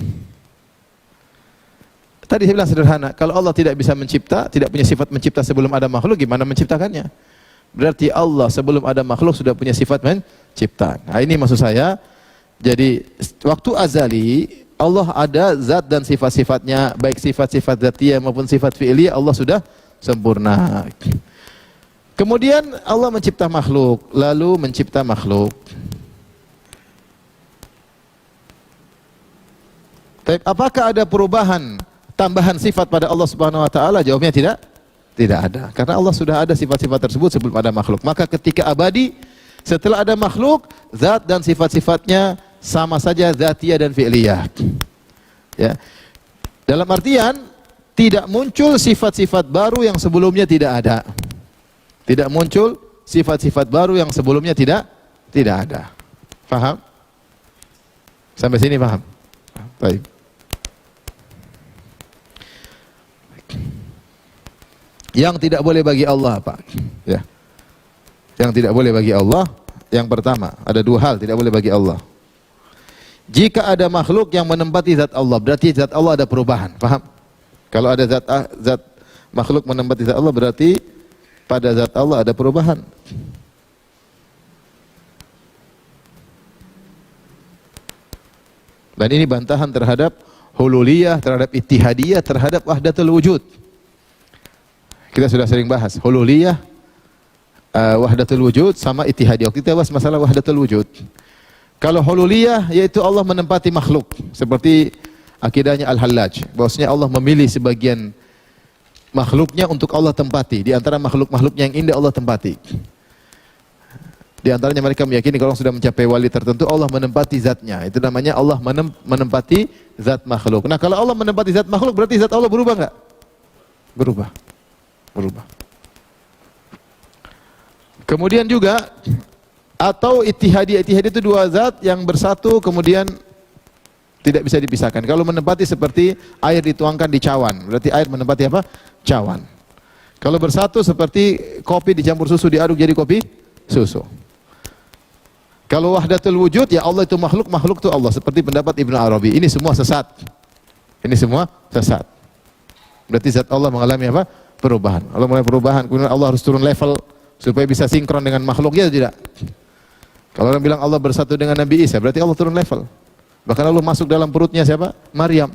Tadi saya bilang sederhana, kalau Allah tidak bisa mencipta, tidak punya sifat mencipta sebelum ada makhluk, gimana menciptakannya? Berarti Allah sebelum ada makhluk sudah punya sifat mencipta. Nah, ini maksud saya. Jadi waktu azali Allah ada zat dan sifat-sifatnya, baik sifat-sifat dzatiyah maupun sifat fi'liyah, Allah sudah sempurna. Kemudian Allah mencipta makhluk, lalu mencipta makhluk. Tapi apakah ada perubahan, tambahan sifat pada Allah Subhanahu wa taala? Jawabnya tidak. Tidak ada. Karena Allah sudah ada sifat-sifat tersebut sebelum ada makhluk. Maka ketika abadi, setelah ada makhluk, zat dan sifat-sifatnya sama saja dzatiyah dan fi'liyah. Ya. Dalam artian tidak muncul sifat-sifat baru yang sebelumnya tidak ada. Tidak muncul sifat-sifat baru yang sebelumnya tidak ada. Paham? Sampai sini paham? Baik. Yang tidak boleh bagi Allah apa? Ya. Yang tidak boleh bagi Allah, yang pertama, ada dua hal tidak boleh bagi Allah. Jika ada makhluk yang menempati zat Allah, berarti zat Allah ada perubahan. Paham? Kalau ada zat makhluk menempati zat Allah, berarti pada zat Allah ada perubahan. Dan ini bantahan terhadap hululiyah, terhadap ittihadiyah, terhadap wahdatul wujud. Kita sudah sering bahas hululiyah, wahdatul wujud sama ittihadiyah. Kita bahas masalah wahdatul wujud. Kalau hululiyah yaitu Allah menempati makhluk, seperti akidahnya Al-Hallaj, bahwasanya Allah memilih sebagian makhluknya untuk Allah tempati. Di antara makhluk-makhluknya yang indah Allah tempati. Di antaranya mereka meyakini kalau sudah mencapai wali tertentu Allah menempati zatnya. Itu namanya Allah menempati zat makhluk. Nah, kalau Allah menempati zat makhluk berarti zat Allah berubah enggak? Berubah. Kemudian juga atau ittihadiyah itu dua zat yang bersatu kemudian tidak bisa dipisahkan. Kalau menempati seperti air dituangkan di cawan, berarti air menempati apa? Cawan. Kalau bersatu seperti kopi dicampur susu diaduk jadi kopi susu. Kalau wahdatul wujud ya Allah itu makhluk, makhluk itu Allah, seperti pendapat Ibnu Arabi. Ini semua sesat. Berarti zat Allah mengalami apa? Perubahan. Allah mulai perubahan, kemudian Allah harus turun level supaya bisa sinkron dengan makhluk, ya tidak? Kalau orang bilang Allah bersatu dengan Nabi Isa, berarti Allah turun level. Bahkan Allah masuk dalam perutnya siapa? Maryam.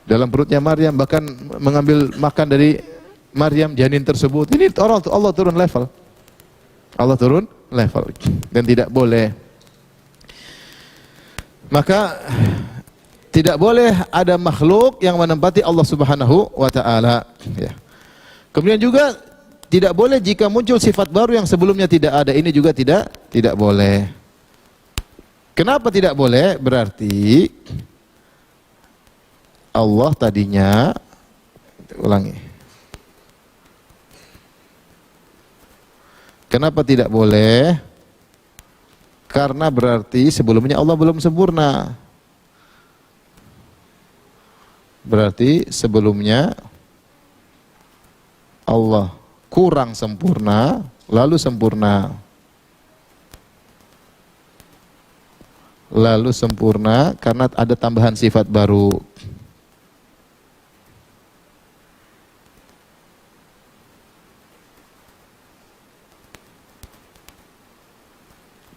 Dalam perutnya Maryam, bahkan mengambil makan dari Maryam, janin tersebut. Ini Allah turun level. Allah turun level. Dan tidak boleh. Maka tidak boleh ada makhluk yang menempati Allah Subhanahu wa taala, ya. Kemudian juga tidak boleh jika muncul sifat baru yang sebelumnya tidak ada. Ini juga tidak boleh. Kenapa tidak boleh? Berarti Allah tadinya, ulangi. Kenapa tidak boleh? Karena berarti sebelumnya Allah belum sempurna. Berarti sebelumnya Allah kurang sempurna, lalu sempurna. Lalu sempurna karena ada tambahan sifat baru.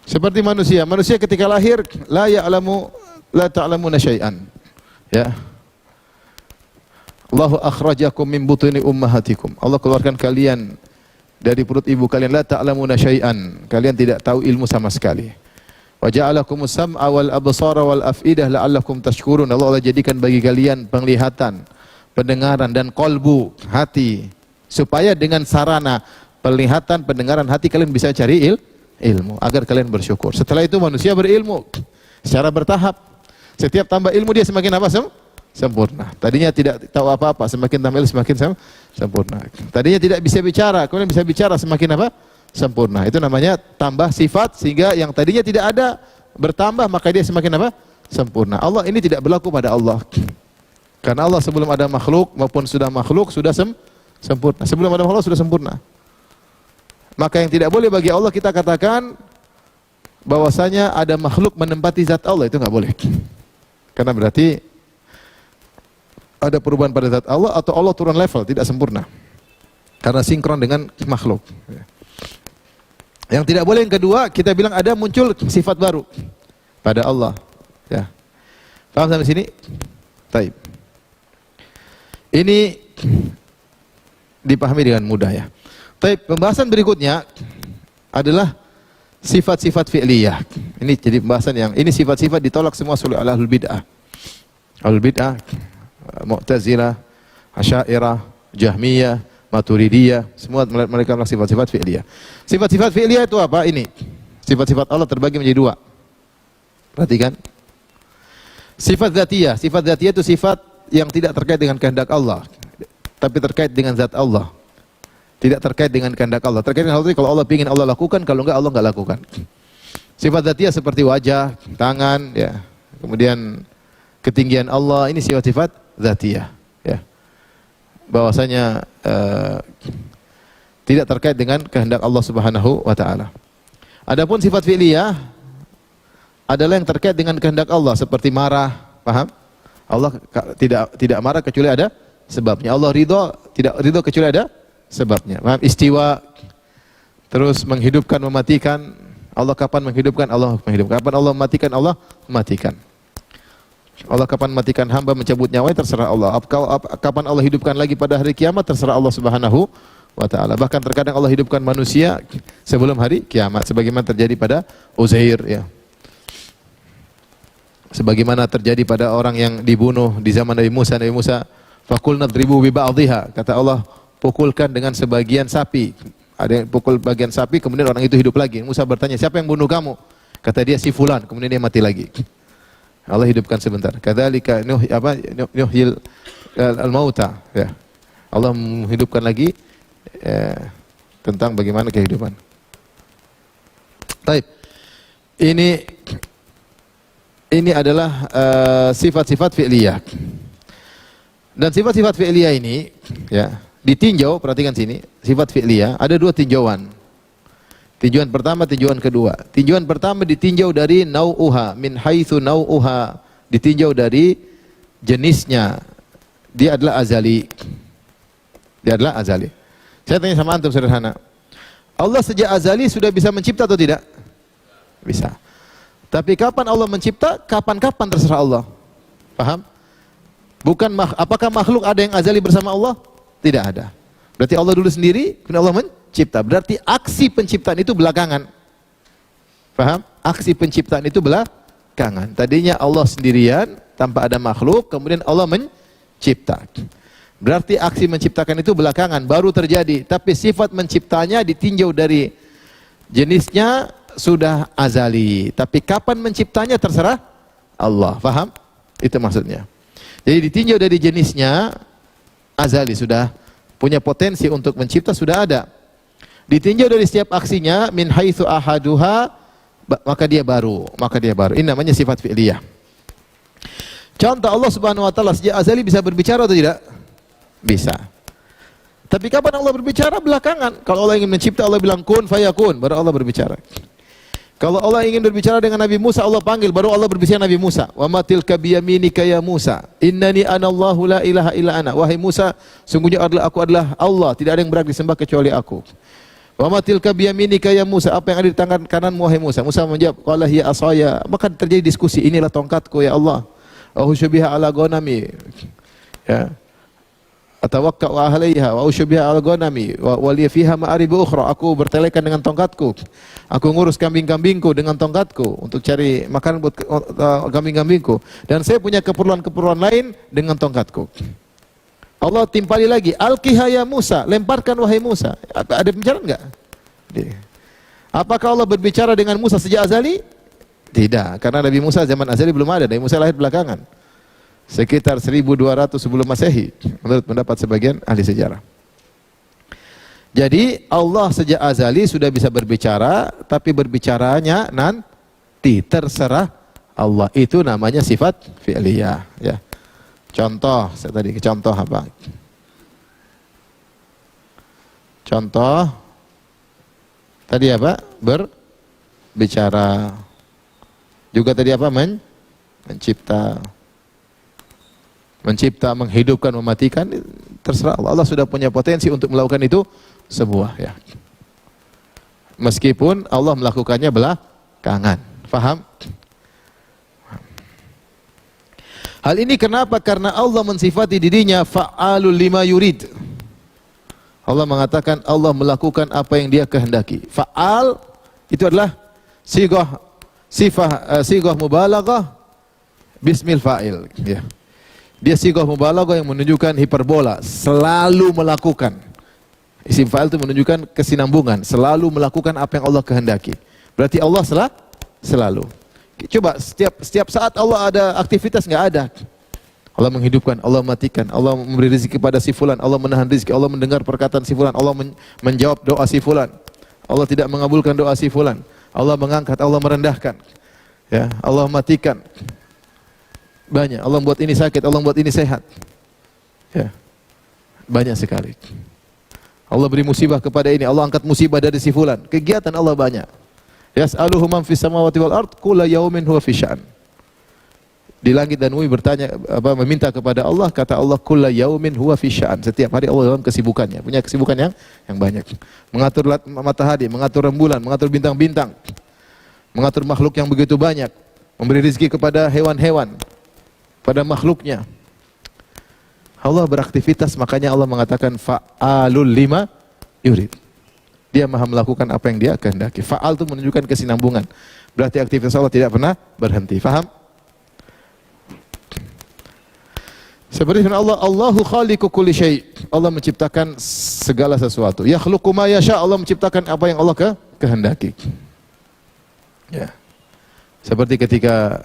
Seperti manusia, manusia ketika lahir la ya'lamu la ta'lamuna syai'an. Ya. Allahu akhrajakum min butuni ummahatikum. Allah keluarkan kalian dari perut ibu kalian, la ta'lamuna syai'an. Kalian tidak tahu ilmu sama sekali. Wa ja'alakumus sam'a wal absara wal af'idah la'allakum tashkurun. Allah jadikan bagi kalian penglihatan, pendengaran dan kolbu, hati, supaya dengan sarana penglihatan, pendengaran, hati kalian bisa cari ilmu agar kalian bersyukur. Setelah itu manusia berilmu secara bertahap. Setiap tambah ilmu dia semakin apa? Sempurna. Tadinya tidak tahu apa-apa, semakin tambah ilmu semakin sempurna. Tadinya tidak bisa bicara, kemudian bisa bicara, semakin apa? Sempurna. Itu namanya tambah sifat, sehingga yang tadinya tidak ada bertambah, maka dia semakin apa? Sempurna. Allah ini tidak berlaku pada Allah. Karena Allah sebelum ada makhluk maupun sudah makhluk sudah sempurna. Sebelum ada makhluk sudah sempurna. Maka yang tidak boleh bagi Allah kita katakan bahwasanya ada makhluk menempati zat Allah, itu nggak boleh. Karena berarti ada perubahan pada zat Allah atau Allah turun level, tidak sempurna. Karena sinkron dengan makhluk. Yang tidak boleh yang kedua, kita bilang ada muncul sifat baru pada Allah. Ya. Paham sampai sini? Taib. Ini dipahami dengan mudah ya. Baik, pembahasan berikutnya adalah sifat-sifat fi'liyah. Ini jadi pembahasan yang ini sifat-sifat ditolak semua oleh ahlul bid'ah. Ahlul bid'ah, Mu'tazilah, Asy'ariyah, Jahmiyah, Maturidiyah, semua mereka menolak sifat-sifat fi'liyah. Sifat-sifat fi'liyah itu apa? Ini. Sifat-sifat Allah terbagi menjadi dua. Perhatikan. Sifat dzatiyah. Sifat dzatiyah itu sifat yang tidak terkait dengan kehendak Allah, tapi terkait dengan zat Allah. Tidak terkait dengan kehendak Allah. Terkait dengan Allah, kalau Allah ingin Allah lakukan, kalau enggak Allah enggak lakukan. Sifat dzatiyah seperti wajah, tangan, ya. Kemudian ketinggian Allah, ini sifat-sifat dzatiyah, ya. Bahwasanya tidak terkait dengan kehendak Allah Subhanahu wa taala. Adapun sifat fi'liyah adalah yang terkait dengan kehendak Allah, seperti marah, paham? Allah tidak marah kecuali ada sebabnya. Allah ridho, tidak ridho kecuali ada sebabnya. Paham? Istiwa, terus menghidupkan, mematikan. Allah kapan menghidupkan? Allah menghidupkan. Kapan Allah mematikan? Allah mematikan. Allah kapan mematikan hamba, mencabut nyawanya, terserah Allah. Kapan Allah hidupkan lagi pada hari kiamat, terserah Allah Subhanahu wa taala. Bahkan terkadang Allah hidupkan manusia sebelum hari kiamat, sebagaimana terjadi pada Uzair, ya. Sebagaimana terjadi pada orang yang dibunuh di zaman Nabi Musa. Nabi Musa, faqulna dribu bi ba'dihha. Kata Allah, pukulkan dengan sebagian sapi. Ada yang pukul bagian sapi, kemudian orang itu hidup lagi. Musa bertanya, siapa yang bunuh kamu? Kata dia, si fulan. Kemudian dia mati lagi. Allah hidupkan sebentar. Kadzalika nuhyil al-mauta. Ya. Allah menghidupkan lagi tentang bagaimana kehidupan. Baik. Ini adalah sifat-sifat fi'liyah. Dan sifat-sifat fi'liyah ini, ya, ditinjau, perhatikan sini, sifat fi'liyah ada dua tinjauan. Tinjauan pertama, tinjauan kedua. Tinjauan pertama ditinjau dari nau'uha, min haitsu nau'uha, ditinjau dari jenisnya. Dia adalah azali. Dia adalah azali. Saya tanya sama antum sederhana. Allah sejak azali sudah bisa mencipta atau tidak? Bisa. Tapi kapan Allah mencipta? Kapan-kapan terserah Allah. Paham? Bukan apakah makhluk ada yang azali bersama Allah? Tidak ada. Berarti Allah dulu sendiri, kemudian Allah mencipta. Berarti aksi penciptaan itu belakangan. Paham? Aksi penciptaan itu belakangan. Tadinya Allah sendirian, tanpa ada makhluk, kemudian Allah mencipta. Berarti aksi menciptakan itu belakangan, baru terjadi. Tapi sifat menciptanya ditinjau dari jenisnya sudah azali. Tapi kapan menciptanya terserah Allah. Paham? Itu maksudnya. Jadi ditinjau dari jenisnya, azali, sudah punya potensi untuk mencipta, sudah ada. Ditinjau dari setiap aksinya, min haitsu ahaduha, maka dia baru. Ini namanya sifat fi'liyah. Contoh, Allah Subhanahu wa taala sejak azali bisa berbicara atau tidak? Bisa. Tapi kapan Allah berbicara? Belakangan. Kalau Allah ingin mencipta, Allah bilang kun fayakun, baru Allah berbicara. Kalau Allah ingin berbicara dengan Nabi Musa, Allah panggil, baru Allah berbicara Nabi Musa. Wa ma tilka biyaminika ya Musa? Innani anallahu la ilaha illa ana. Wahai Musa, sungguhnya aku adalah Allah, tidak ada yang berhak disembah kecuali aku. Wa ma tilka biyaminika ya Musa? Apa yang ada di tangan kananmu wahai Musa? Musa menjawab, qala hiya asaya. Maka terjadi diskusi, inilah tongkatku ya Allah. Ahushubiha ala ghanami. Ya. Atawakka'u 'alaiha wa ushbiha al-ghanami wa li fiha ma'arib ukhra. Aku bertelekan dengan tongkatku. Aku ngurus kambing-kambingku dengan tongkatku untuk cari makanan buat kambing-kambingku, dan saya punya keperluan-keperluan lain dengan tongkatku. Allah timpali lagi, alqiha ya Musa, lemparkan wahai Musa. Ada pembicaraan enggak? Apakah Allah berbicara dengan Musa sejak azali? Tidak, karena Nabi Musa zaman azali belum ada. Nabi Musa lahir belakangan. Sekitar 1200 sebelum Masehi, menurut pendapat sebagian ahli sejarah. Jadi Allah sejak azali sudah bisa berbicara, tapi berbicaranya nanti terserah Allah. Itu namanya sifat fi'liyah. Ya. Contoh, saya tadi contoh apa? Contoh tadi apa? Berbicara. Juga tadi apa? Mencipta. Mencipta, menghidupkan, mematikan, terserah Allah. Allah sudah punya potensi untuk melakukan itu sebuah, ya. Meskipun Allah melakukannya belakangan. Faham? Hal ini kenapa? Karena Allah mensifati dirinya fa'alul lima yurid. Allah mengatakan Allah melakukan apa yang Dia kehendaki. Fa'al itu adalah sigah mubalaghah bismil fa'il, ya. Dia sigah mubalaghah yang menunjukkan hiperbola, selalu melakukan. Isim fa'il itu menunjukkan kesinambungan, selalu melakukan apa yang Allah kehendaki. Berarti Allah selalu. Coba setiap saat Allah ada aktivitas, enggak ada. Allah menghidupkan, Allah mematikan, Allah memberi rezeki kepada si fulan, Allah menahan rezeki, Allah mendengar perkataan si fulan, Allah menjawab doa si fulan. Allah tidak mengabulkan doa si fulan. Allah mengangkat, Allah merendahkan. Ya, Allah mematikan. Banyak. Allah buat ini sakit, Allah buat ini sehat. Ya. Banyak sekali. Allah beri musibah kepada ini, Allah angkat musibah dari si fulan. Kegiatan Allah banyak. Yas'aluhu man fis samawati wal ard kulla yaumin huwa fi sya'an. Di langit dan bumi bertanya meminta kepada Allah, kata Allah kulla yaumin huwa fi sya'an. Setiap hari Allah dalam kesibukannya, punya kesibukan yang banyak. Mengatur matahari, mengatur rembulan, mengatur bintang-bintang. Mengatur makhluk yang begitu banyak, memberi rezeki kepada hewan-hewan, pada makhluknya. Allah beraktivitas, makanya Allah mengatakan fa'alul lima yurid. Dia maha melakukan apa yang Dia kehendaki. Fa'al itu menunjukkan kesinambungan. Berarti aktivitas Allah tidak pernah berhenti. Faham? Seperti firman Allah, Allahu khaliqu kulli syai'. Allah menciptakan segala sesuatu. Yakhluqu ma yasha'. Allah menciptakan apa yang Allah kehendaki. Ya. Seperti ketika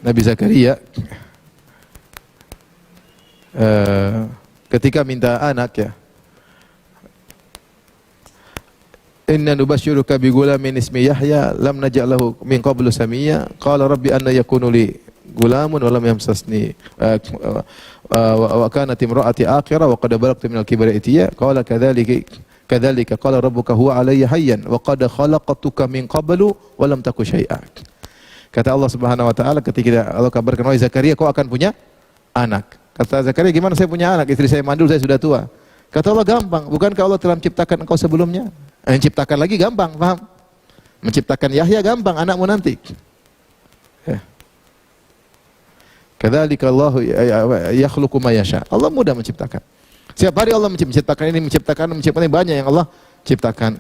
Nabi Zakaria ketika minta anak, ya. Inna nubasyiruka bi gulamin ismi Yahya lam naj'al lahu min qablu samiyya qala rabbi anna yakunu li gulamun wa lam yamsasni wa kanat imraati aqira wa qad balagtu min al-kibri itiya qala kadzalika qala rabbuka huwa alayya hayyan wa qad khalaqtuka min qablu wa lam taku syai'a. Kata Allah Subhanahu wa taala ketika Allah kabarkan, wahai Zakaria, kau akan punya anak. Kata Zakaria, gimana saya punya anak? Istri saya mandul, saya sudah tua. Kata Allah, gampang. Bukankah Allah telah menciptakan engkau sebelumnya? Menciptakan lagi gampang, paham? Menciptakan Yahya gampang, anakmu nanti. Kadzalika Allahu yakhluqu ma yasha. Allah mudah menciptakan. Setiap hari Allah menciptakan ini banyak yang Allah ciptakan.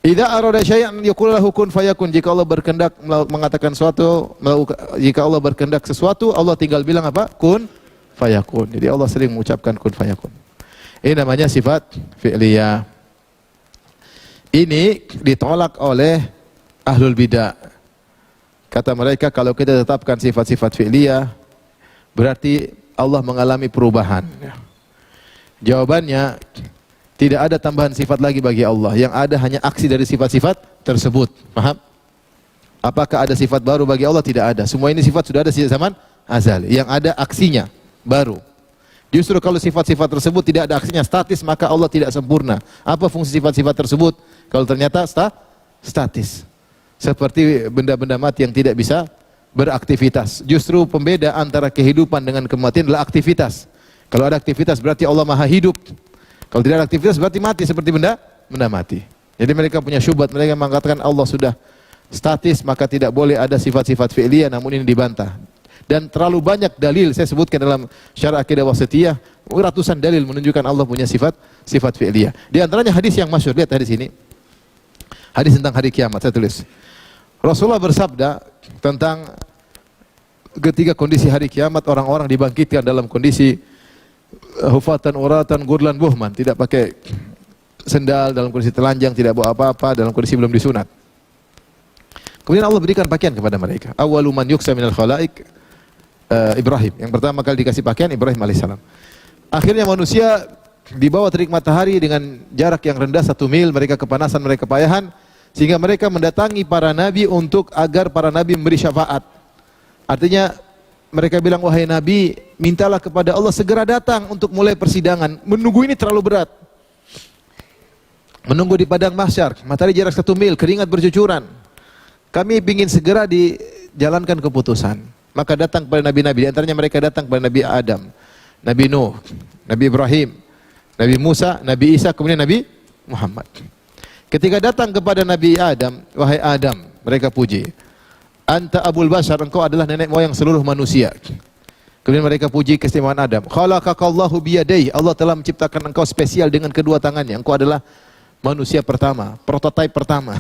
Idza arada syai'an yaqulu lahu kun fayakun. Jika Allah berkehendak mengatakan sesuatu, jika Allah berkehendak sesuatu, Allah tinggal bilang apa? Kun fayakun. Jadi Allah sering mengucapkan kun fayakun. Ini namanya sifat fi'liyah. Ini ditolak oleh ahlul bidah. Kata mereka, kalau kita tetapkan sifat-sifat fi'liyah, berarti Allah mengalami perubahan. Jawabannya, tidak ada tambahan sifat lagi bagi Allah. Yang ada hanya aksi dari sifat-sifat tersebut. Paham? Apakah ada sifat baru bagi Allah? Tidak ada. Semua ini sifat sudah ada sejak zaman azali. Yang ada aksinya baru. Justru kalau sifat-sifat tersebut tidak ada aksinya, statis, maka Allah tidak sempurna. Apa fungsi sifat-sifat tersebut? Kalau ternyata statis. Seperti benda-benda mati yang tidak bisa beraktivitas. Justru pembeda antara kehidupan dengan kematian adalah aktivitas. Kalau ada aktivitas berarti Allah Maha hidup. Kalau tidak ada aktivitas berarti mati, seperti benda mati. Jadi mereka punya syubhat, mereka mengatakan Allah sudah statis, maka tidak boleh ada sifat-sifat fi'liyah, namun ini dibantah. Dan terlalu banyak dalil saya sebutkan dalam Syarah Aqidah Wasithiyah, ratusan dalil menunjukkan Allah punya sifat fi'liyah. Di antaranya hadis yang masyhur, lihat hadis ini. Hadis tentang hari kiamat, saya tulis. Rasulullah bersabda tentang ketika kondisi hari kiamat, orang-orang dibangkitkan dalam kondisi hufatan, uratan, gurlan, buhman, tidak pakai sendal, dalam kondisi telanjang, tidak bawa apa-apa, dalam kondisi belum disunat. Kemudian Allah berikan pakaian kepada mereka. Awwalu man yuksa minal khalaik Ibrahim. Yang pertama kali dikasih pakaian Ibrahim alaihissalam. Akhirnya manusia dibawa terik matahari dengan jarak yang rendah 1 mil, mereka kepanasan, mereka kepayahan, sehingga mereka mendatangi para nabi untuk agar para nabi memberi syafaat. Artinya mereka bilang, wahai nabi, mintalah kepada Allah segera datang untuk mulai persidangan. Menunggu ini terlalu berat. Menunggu di padang mahsyar, matahari jarak 1 mil, keringat bercucuran. Kami ingin segera dijalankan keputusan. Maka datang kepada nabi-nabi, di antaranya mereka datang kepada Nabi Adam, Nabi Nuh, Nabi Ibrahim, Nabi Musa, Nabi Isa, kemudian Nabi Muhammad. Ketika datang kepada Nabi Adam, wahai Adam, mereka puji. Anta Abul Bashar, engkau adalah nenek moyang seluruh manusia. Kemudian mereka puji keistimewaan Adam. Khalaqakallahu biyadayhi, Allah telah menciptakan engkau spesial dengan kedua tangannya. Engkau adalah manusia pertama, prototipe pertama.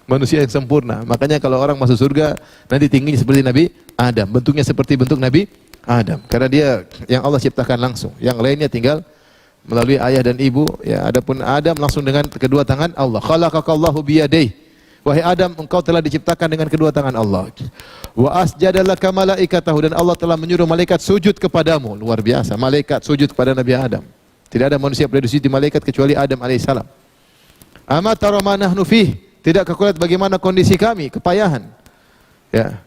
Manusia yang sempurna. Makanya kalau orang masuk surga nanti tingginya seperti Nabi Adam, bentuknya seperti bentuk Nabi Adam, karena dia yang Allah ciptakan langsung. Yang lainnya tinggal melalui ayah dan ibu. Ya, adapun Adam langsung dengan kedua tangan Allah. Khalaqakallahu biyadayhi, wahai Adam, engkau telah diciptakan dengan kedua tangan Allah. Wa asjadalaka malaikatahu, dan Allah telah menyuruh malaikat sujud kepadamu. Luar biasa, malaikat sujud kepada Nabi Adam. Tidak ada manusia boleh disujudi malaikat kecuali Adam alaihissalam. Ama tara ma nahnu fih, tidakkah kau lihat bagaimana kondisi kami, kepayahan. Ya.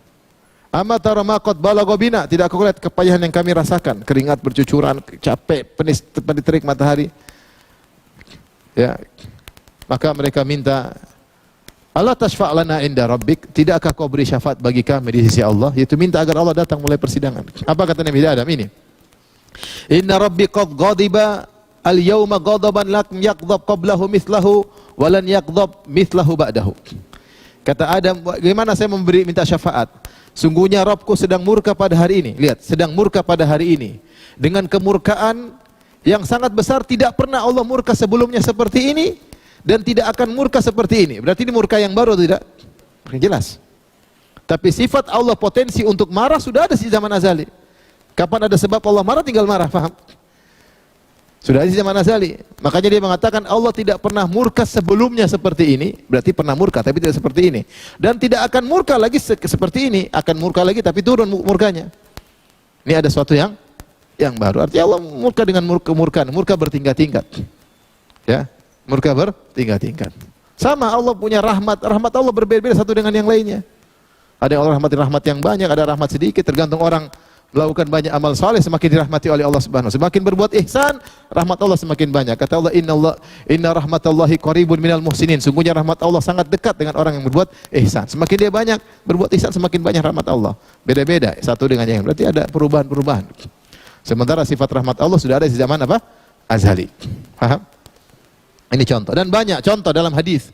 Amma tara ma qad balagha bina, tidakkah kau lihat kepayahan yang kami rasakan, keringat bercucuran, capek, penis terik matahari. Ya. Maka mereka minta, Allah tashfa' lana inda rabbik, tidakkah kau beri syafaat bagi kami di sisi Allah, yaitu minta agar Allah datang mulai persidangan. Apa kata Nabi Adam ini? Inna rabbi qad ghadiba al-yawma ghadaban lam yaghdab qablahu mithlahu walan yaghdab mithlahu ba'dahu. Kata Adam, bagaimana saya minta syafaat? Sungguhnya Rabbku sedang murka pada hari ini. Lihat, sedang murka pada hari ini. Dengan kemurkaan yang sangat besar, tidak pernah Allah murka sebelumnya seperti ini dan tidak akan murka seperti ini. Berarti ini murka yang baru, tidak? Jelas. Tapi sifat Allah potensi untuk marah sudah ada di zaman azali. Kapan ada sebab Allah marah, tinggal marah, paham? Sudah di zaman azali. Makanya dia mengatakan Allah tidak pernah murka sebelumnya seperti ini, berarti pernah murka tapi tidak seperti ini. Dan tidak akan murka lagi seperti ini, akan murka lagi tapi turun murkanya. Ini ada sesuatu yang baru. Artinya Allah murka dengan kemurkaan, murka bertingkat-tingkat. Ya, murka bertingkat-tingkat. Sama Allah punya rahmat, rahmat Allah berbeda-beda satu dengan yang lainnya. Ada yang Allah rahmat yang banyak, ada rahmat sedikit, tergantung orang melakukan banyak amal saleh semakin dirahmati oleh Allah Subhanahu wa taala. Semakin berbuat ihsan, rahmat Allah semakin banyak. Kata Allah, inna rahmatallahi qaribun minal muhsinin. Sungguhnya rahmat Allah sangat dekat dengan orang yang berbuat ihsan. Semakin dia banyak berbuat ihsan, semakin banyak rahmat Allah. Beda-beda satu dengan yang lain. Berarti ada perubahan-perubahan. Sementara sifat rahmat Allah sudah ada di zaman apa? Azali. Paham? Ini contoh, dan banyak contoh dalam hadis.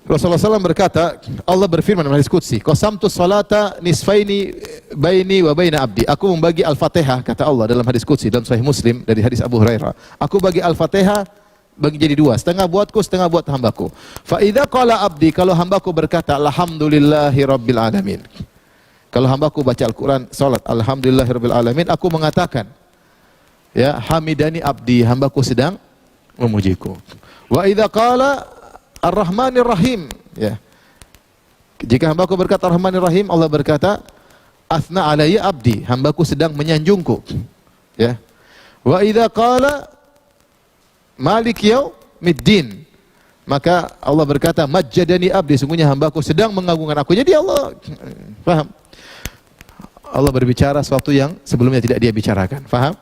Rasulullah SAW berkata, Allah berfirman dalam hadis qudsi, qasamtu salata nisfaini baini wa baina abdi. Aku membagi Al-Fatihah, kata Allah dalam hadis qudsi dalam Sahih Muslim dari hadis Abu Hurairah. Aku bagi Al-Fatihah bagi jadi dua, setengah buatku, setengah buat hambaku. Fa idza qala abdi, kalau hambaku berkata alhamdulillahi rabbil alamin. Kalau hambaku baca Al-Qur'an, salat alhamdulillahi rabbil alamin, aku mengatakan, ya, hamidani abdi, hambaku sedang memujiku. Wa idza qala Ar-Rahmanir Rahim, ya. Jika hambaku berkata Ar-Rahmanir Rahim, Allah berkata, Athna alayya abdi, hambaku sedang menyanjungku. Ya. Wa idza qala Malik yaumiddin, maka Allah berkata, Majjadani abdi, sungguhnya hambaku sedang mengagungkan aku. Jadi Allah, paham? Allah berbicara sesuatu yang sebelumnya tidak dia bicarakan. Faham?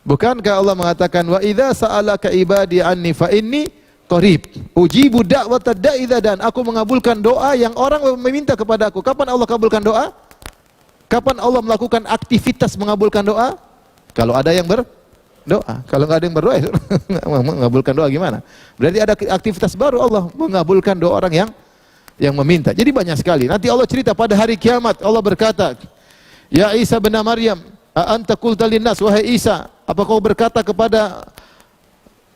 Bukankah Allah mengatakan wa idza sa'alaka ibadi anni fa inni qarib ujibu da'watad da'i idza dan aku mengabulkan doa yang orang meminta kepada aku. Kapan Allah kabulkan doa? Kapan Allah melakukan aktivitas mengabulkan doa? Kalau ada yang berdoa. Kalau nggak ada yang berdoa, mengabulkan doa gimana? Berarti ada aktivitas baru Allah mengabulkan doa orang yang meminta. Jadi banyak sekali. Nanti Allah cerita pada hari kiamat Allah berkata, "Ya Isa bin Maryam, a anta qulta linnas wahai Isa, apa kau berkata kepada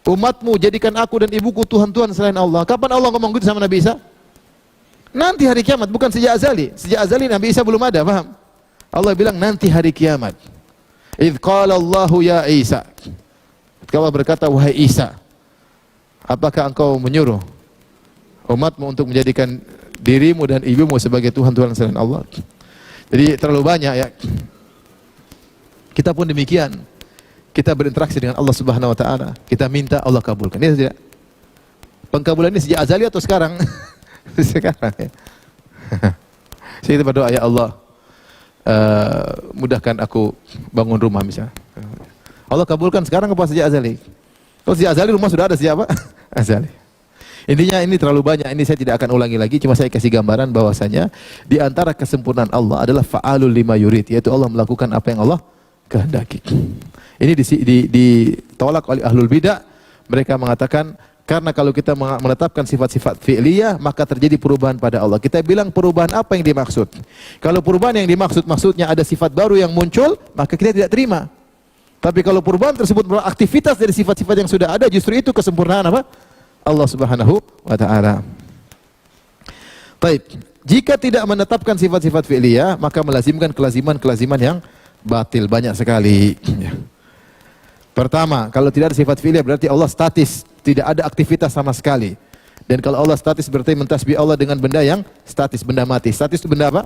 umatmu jadikan aku dan ibuku Tuhan-Tuhan selain Allah?" Kapan Allah ngomong gitu sama Nabi Isa? Nanti hari kiamat, bukan sejak azali. Sejak azali Nabi Isa belum ada, paham? Allah bilang nanti hari kiamat. Idz qala Allahu ya Isa. Allah berkata, wahai Isa, apakah engkau menyuruh umatmu untuk menjadikan dirimu dan ibumu sebagai Tuhan-Tuhan selain Allah? Jadi terlalu banyak ya. Kita pun demikian. Kita berinteraksi dengan Allah Subhanahu wa taala. Kita minta Allah kabulkan. Ini tidak. Pengkabulan ini sejak azali atau sekarang? Sekarang ya. Saya kita berdoa, ya Allah, mudahkan aku bangun rumah misalnya. Allah kabulkan sekarang apa sejak azali? Kalau sejak azali rumah sudah ada sejak apa? Azali. Intinya ini terlalu banyak, ini saya tidak akan ulangi lagi, cuma saya kasih gambaran bahwasanya di antara kesempurnaan Allah adalah fa'alul lima yurid, yaitu Allah melakukan apa yang Allah kehendaki. Ini ditolak oleh ahlul bidah. Mereka mengatakan karena kalau kita menetapkan sifat-sifat fi'liyah maka terjadi perubahan pada Allah. Kita bilang perubahan apa yang dimaksud? Kalau perubahan yang dimaksud maksudnya ada sifat baru yang muncul, maka kita tidak terima. Tapi kalau perubahan tersebut beraktivitas dari sifat-sifat yang sudah ada, justru itu kesempurnaan apa? Allah Subhanahu wa taala. Baik, jika tidak menetapkan sifat-sifat fi'liyah, maka melazimkan kelaziman-kelaziman yang batil banyak sekali. Pertama, kalau tidak ada sifat fi'liyah berarti Allah statis, tidak ada aktivitas sama sekali. Dan kalau Allah statis berarti mentasbih Allah dengan benda yang statis, benda mati. Statis itu benda apa?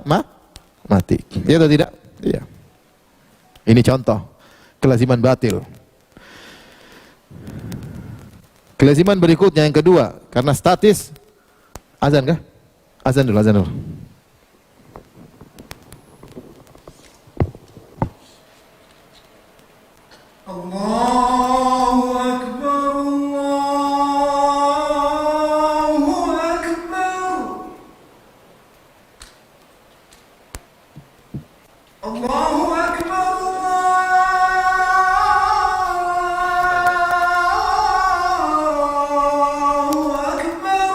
Mati. Iya atau tidak? Iya. Ini contoh kelaziman batil. Kelaziman berikutnya yang kedua, karena statis, azan kah? Azan dulu, azan dulu. Allahu Akbar, Allahu Akbar, Allahu Akbar, Allahu Akbar.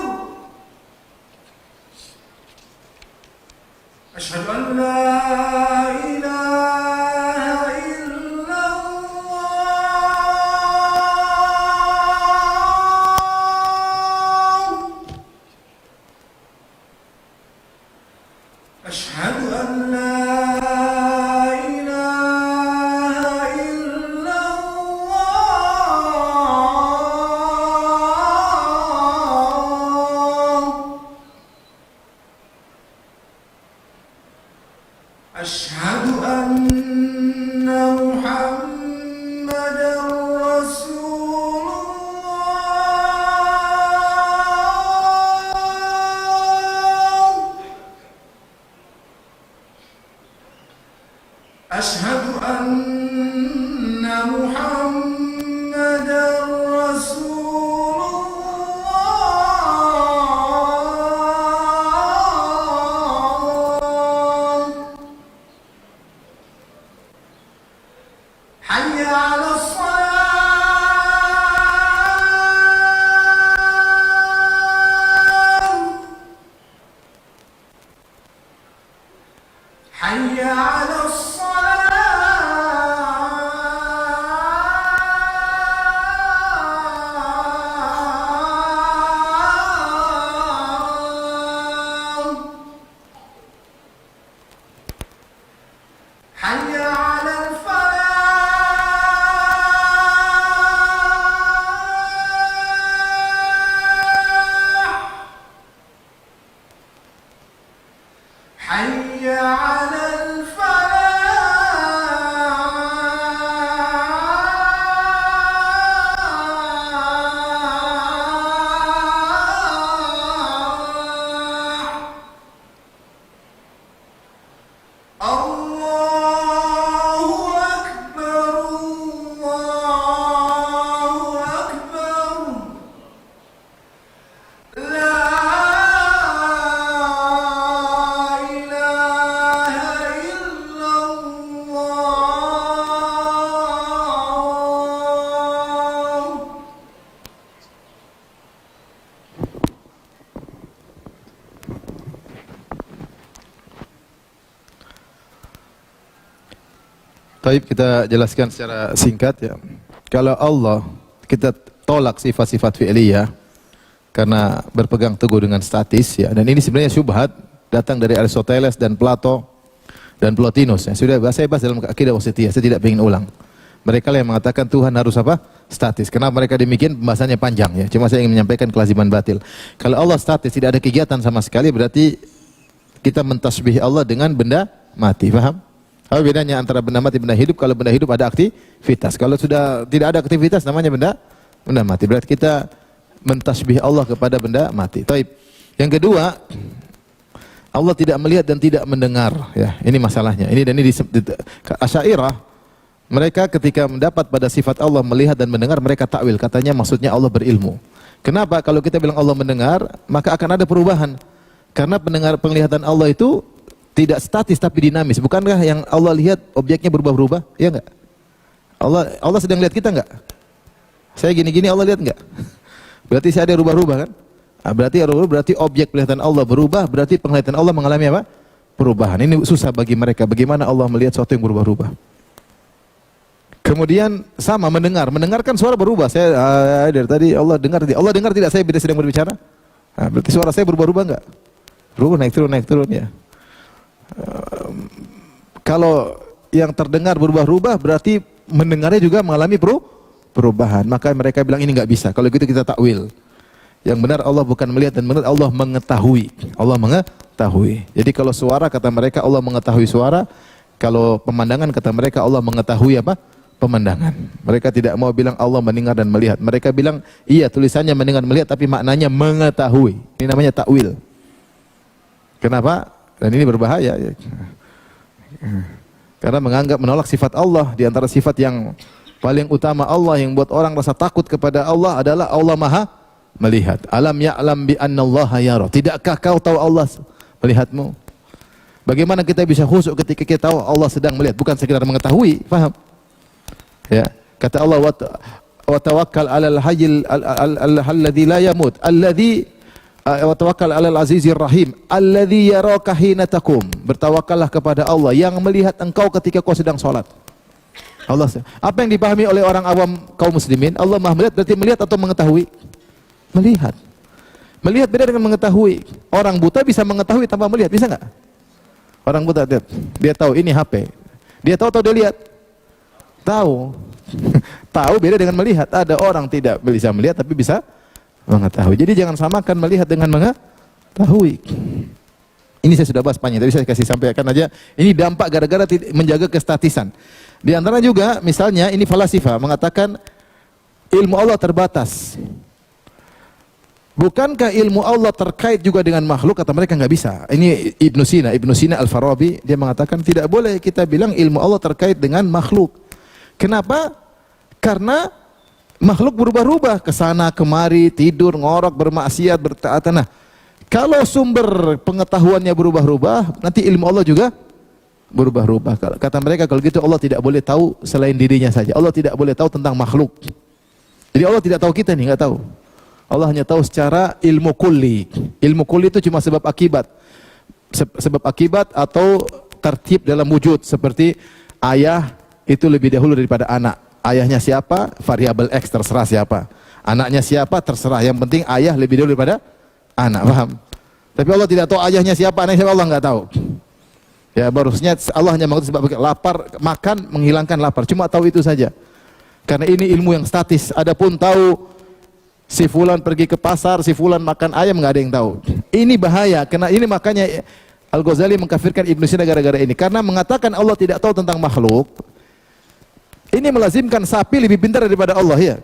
Asyhadu an la ilaha أشهد أن لا إله إلا الله أشهد أن محمدا رسول الله أشهد أن محمدا رسول الله حي على الصلاة حي على الصلاة حي على الفلاح حي على الفلاح الله Taib, kita jelaskan secara singkat ya. Kalau Allah kita tolak sifat-sifat fi'liyah karena berpegang teguh dengan statis ya, dan ini sebenarnya syubhat datang dari Aristoteles dan Plato dan Plotinus ya. Sudah saya bahas dalam akidah wasithiyah, saya tidak ingin ulang. Mereka yang mengatakan Tuhan harus apa? Statis. Kenapa mereka demikian? Pembahasannya panjang ya. Cuma saya ingin menyampaikan kelaziman batil. Kalau Allah statis, tidak ada kegiatan sama sekali, berarti kita mentasbih Allah dengan benda mati. Paham? Apa bedanya antara benda mati dan benda hidup? Kalau benda hidup ada aktivitas. Kalau sudah tidak ada aktivitas namanya benda mati. Berarti kita mentasbih Allah kepada benda mati. Taib. Yang kedua, Allah tidak melihat dan tidak mendengar ya. Ini masalahnya. Ini dan ini Asy'ariyah, mereka ketika mendapat pada sifat Allah melihat dan mendengar, mereka takwil, katanya maksudnya Allah berilmu. Kenapa? Kalau kita bilang Allah mendengar, maka akan ada perubahan. Karena penglihatan Allah itu tidak statis tapi dinamis. Bukankah yang Allah lihat objeknya berubah-ubah? Ya enggak? Allah sedang lihat kita enggak? Saya gini-gini Allah lihat enggak? Berarti saya ada rubah-rubah kan? Nah, berarti objek penglihatan Allah berubah, berarti penglihatan Allah mengalami apa? Perubahan. Ini susah bagi mereka. Bagaimana Allah melihat sesuatu yang berubah-ubah? Kemudian sama mendengarkan suara berubah. Saya dari tadi Allah dengar tidak saya bila sedang berbicara? Nah, berarti suara saya berubah-ubah enggak? Berubah, naik turun ya. Kalau yang terdengar berubah-ubah, berarti mendengarnya juga mengalami perubahan. Maka mereka bilang ini enggak bisa. Kalau gitu kita takwil. Yang benar Allah bukan melihat dan benar Allah mengetahui. Allah mengetahui. Jadi kalau suara kata mereka Allah mengetahui suara, kalau pemandangan kata mereka Allah mengetahui apa? Pemandangan. Mereka tidak mau bilang Allah mendengar dan melihat. Mereka bilang iya tulisannya mendengar melihat tapi maknanya mengetahui. Ini namanya takwil. Kenapa? Dan ini berbahaya. Karena menolak sifat Allah. Di antara sifat yang paling utama Allah yang buat orang rasa takut kepada Allah adalah Allah Maha melihat. Alam ya'lam bi annallaha yara. Tidakkah kau tahu Allah melihatmu? Bagaimana kita bisa khusyuk ketika kita tahu Allah sedang melihat, bukan sekedar mengetahui, paham? Ya, kata Allah wa tawakkal 'alal hayyil alladzi la yamut alladzi wa tawakkal 'alal azizir rahim alladzi yaraka hina taqum. Bertawakallah kepada Allah yang melihat engkau ketika kau sedang salat. Allah. Apa yang dipahami oleh orang awam kaum muslimin? Allah Maha melihat berarti melihat atau mengetahui? Melihat. Melihat beda dengan mengetahui. Orang buta bisa mengetahui tanpa melihat, bisa enggak? Orang buta dia tahu ini HP. Dia tahu atau dia lihat? Tahu. Tahu beda dengan melihat. Ada orang tidak bisa melihat tapi bisa mengetahui. Jadi jangan samakan melihat dengan mengetahui. Ini saya sudah bahas panjang, tapi saya kasih sampaikan aja. Ini dampak gara-gara menjaga kestatisan. Di antara juga misalnya ini falasifah mengatakan ilmu Allah terbatas. Bukankah ilmu Allah terkait juga dengan makhluk? Kata mereka nggak bisa. Ini Ibnu Sina Al-Farabi, dia mengatakan tidak boleh kita bilang ilmu Allah terkait dengan makhluk. Kenapa? Karena makhluk berubah-ubah, kesana kemari, tidur, ngorok, bermaksiat, bertaat. Nah, kalau sumber pengetahuannya berubah-ubah, nanti ilmu Allah juga berubah-ubah. Kata mereka kalau gitu Allah tidak boleh tahu selain dirinya saja. Allah tidak boleh tahu tentang makhluk. Jadi Allah tidak tahu kita nih, nggak tahu. Allah hanya tahu secara ilmu kulli. Ilmu kulli itu cuma sebab akibat. Sebab akibat atau tertib dalam wujud. Seperti ayah itu lebih dahulu daripada anak. Ayahnya siapa? Variabel X, terserah siapa. Anaknya siapa? Terserah. Yang penting ayah lebih dahulu daripada anak. Paham? Tapi Allah tidak tahu ayahnya siapa, anaknya siapa, Allah nggak tahu. Ya, barusnya Allah hanya mengerti sebab lapar, makan, menghilangkan lapar. Cuma tahu itu saja. Karena ini ilmu yang statis. Adapun tahu si fulan pergi ke pasar, si fulan makan ayam, nggak ada yang tahu. Ini bahaya, karena ini makanya Al-Ghazali mengkafirkan Ibnu Sina gara-gara ini. Karena mengatakan Allah tidak tahu tentang makhluk, ini melazimkan sapi lebih pintar daripada Allah ya.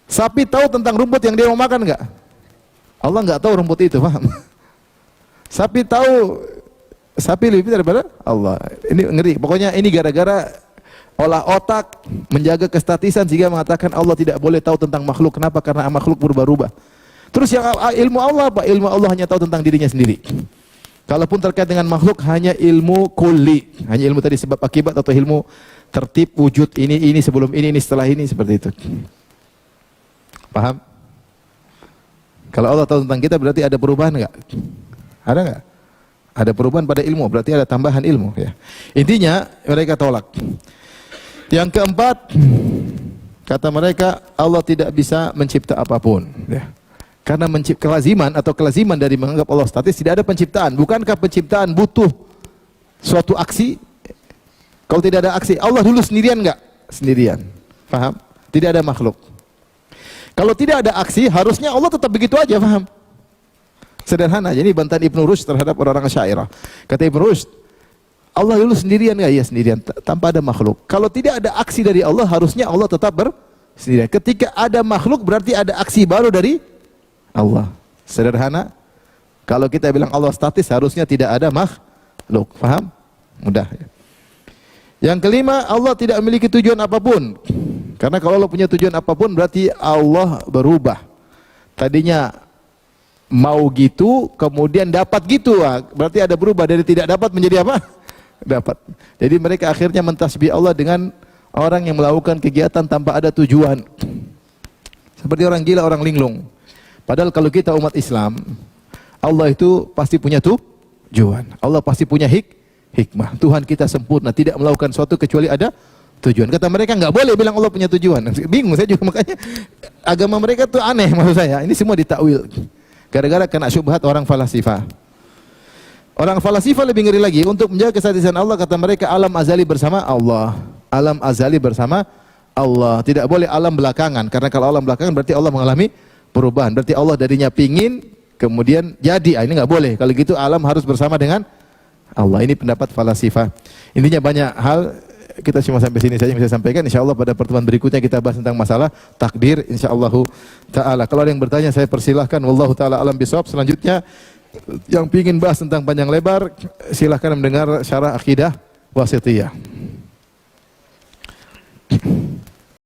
Sapi tahu tentang rumput yang dia mau makan nggak? Allah nggak tahu rumput itu, paham? Sapi tahu, sapi lebih pintar daripada Allah. Ini ngeri. Pokoknya ini gara-gara olah otak, menjaga kestatisan sehingga mengatakan Allah tidak boleh tahu tentang makhluk. Kenapa? Karena makhluk berubah-ubah. Terus yang ilmu Allah apa? Ilmu Allah hanya tahu tentang dirinya sendiri. Kalaupun terkait dengan makhluk hanya ilmu kulli, hanya ilmu tadi sebab akibat atau ilmu tertib wujud ini sebelum ini setelah ini, seperti itu. Paham? Kalau Allah tahu tentang kita berarti ada perubahan enggak? Ada enggak? Ada perubahan pada ilmu, berarti ada tambahan ilmu ya. Intinya mereka tolak. Yang keempat, kata mereka Allah tidak bisa mencipta apapun ya. Karena kelaziman atau kelaziman dari menganggap Allah statis, tidak ada penciptaan. Bukankah penciptaan butuh suatu aksi? Kalau tidak ada aksi, Allah dulu sendirian enggak? Sendirian. Paham? Tidak ada makhluk. Kalau tidak ada aksi, harusnya Allah tetap begitu aja, paham? Sederhana. Jadi bantahan Ibnu Rushd terhadap orang-orang Asy'ariyah. Kata Ibnu Rushd, Allah dulu sendirian enggak? Iya sendirian, tanpa ada makhluk. Kalau tidak ada aksi dari Allah, harusnya Allah tetap bersendirian. Ketika ada makhluk, berarti ada aksi baru dari Allah. Sederhana. Kalau kita bilang Allah statis, harusnya tidak ada makhluk. Paham? Mudah ya. Yang kelima, Allah tidak memiliki tujuan apapun. Karena kalau Allah punya tujuan apapun, berarti Allah berubah. Tadinya mau gitu, kemudian dapat gitu. Berarti ada berubah dari tidak dapat menjadi apa? Dapat. Jadi mereka akhirnya mentasbih Allah dengan orang yang melakukan kegiatan tanpa ada tujuan. Seperti orang gila, orang linglung. Padahal kalau kita umat Islam, Allah itu pasti punya tujuan. Allah pasti punya hikmah. Tuhan kita sempurna, tidak melakukan sesuatu kecuali ada tujuan. Kata mereka nggak boleh bilang Allah punya tujuan. Bingung saya juga, makanya agama mereka tuh aneh maksud saya. Ini semua ditakwil. Gara-gara kena syubhat orang falasifah. Orang falasifah lebih ngeri lagi. Untuk menjaga kesatisan Allah, kata mereka alam azali bersama Allah. Alam azali bersama Allah. Tidak boleh alam belakangan. Karena kalau alam belakangan berarti Allah mengalami perubahan. Berarti Allah darinya pingin, kemudian jadi. Ini nggak boleh. Kalau gitu alam harus bersama dengan Allah. Ini pendapat falasifah. Intinya banyak hal. Kita cuma sampai sini saja yang bisa sampaikan. InsyaAllah pada pertemuan berikutnya kita bahas tentang masalah takdir. InsyaAllah ta'ala. Kalau ada yang bertanya saya persilahkan. Wallahu ta'ala alam bisawab. Selanjutnya yang ingin bahas tentang panjang lebar, silahkan mendengar syarah akidah wasithiyah.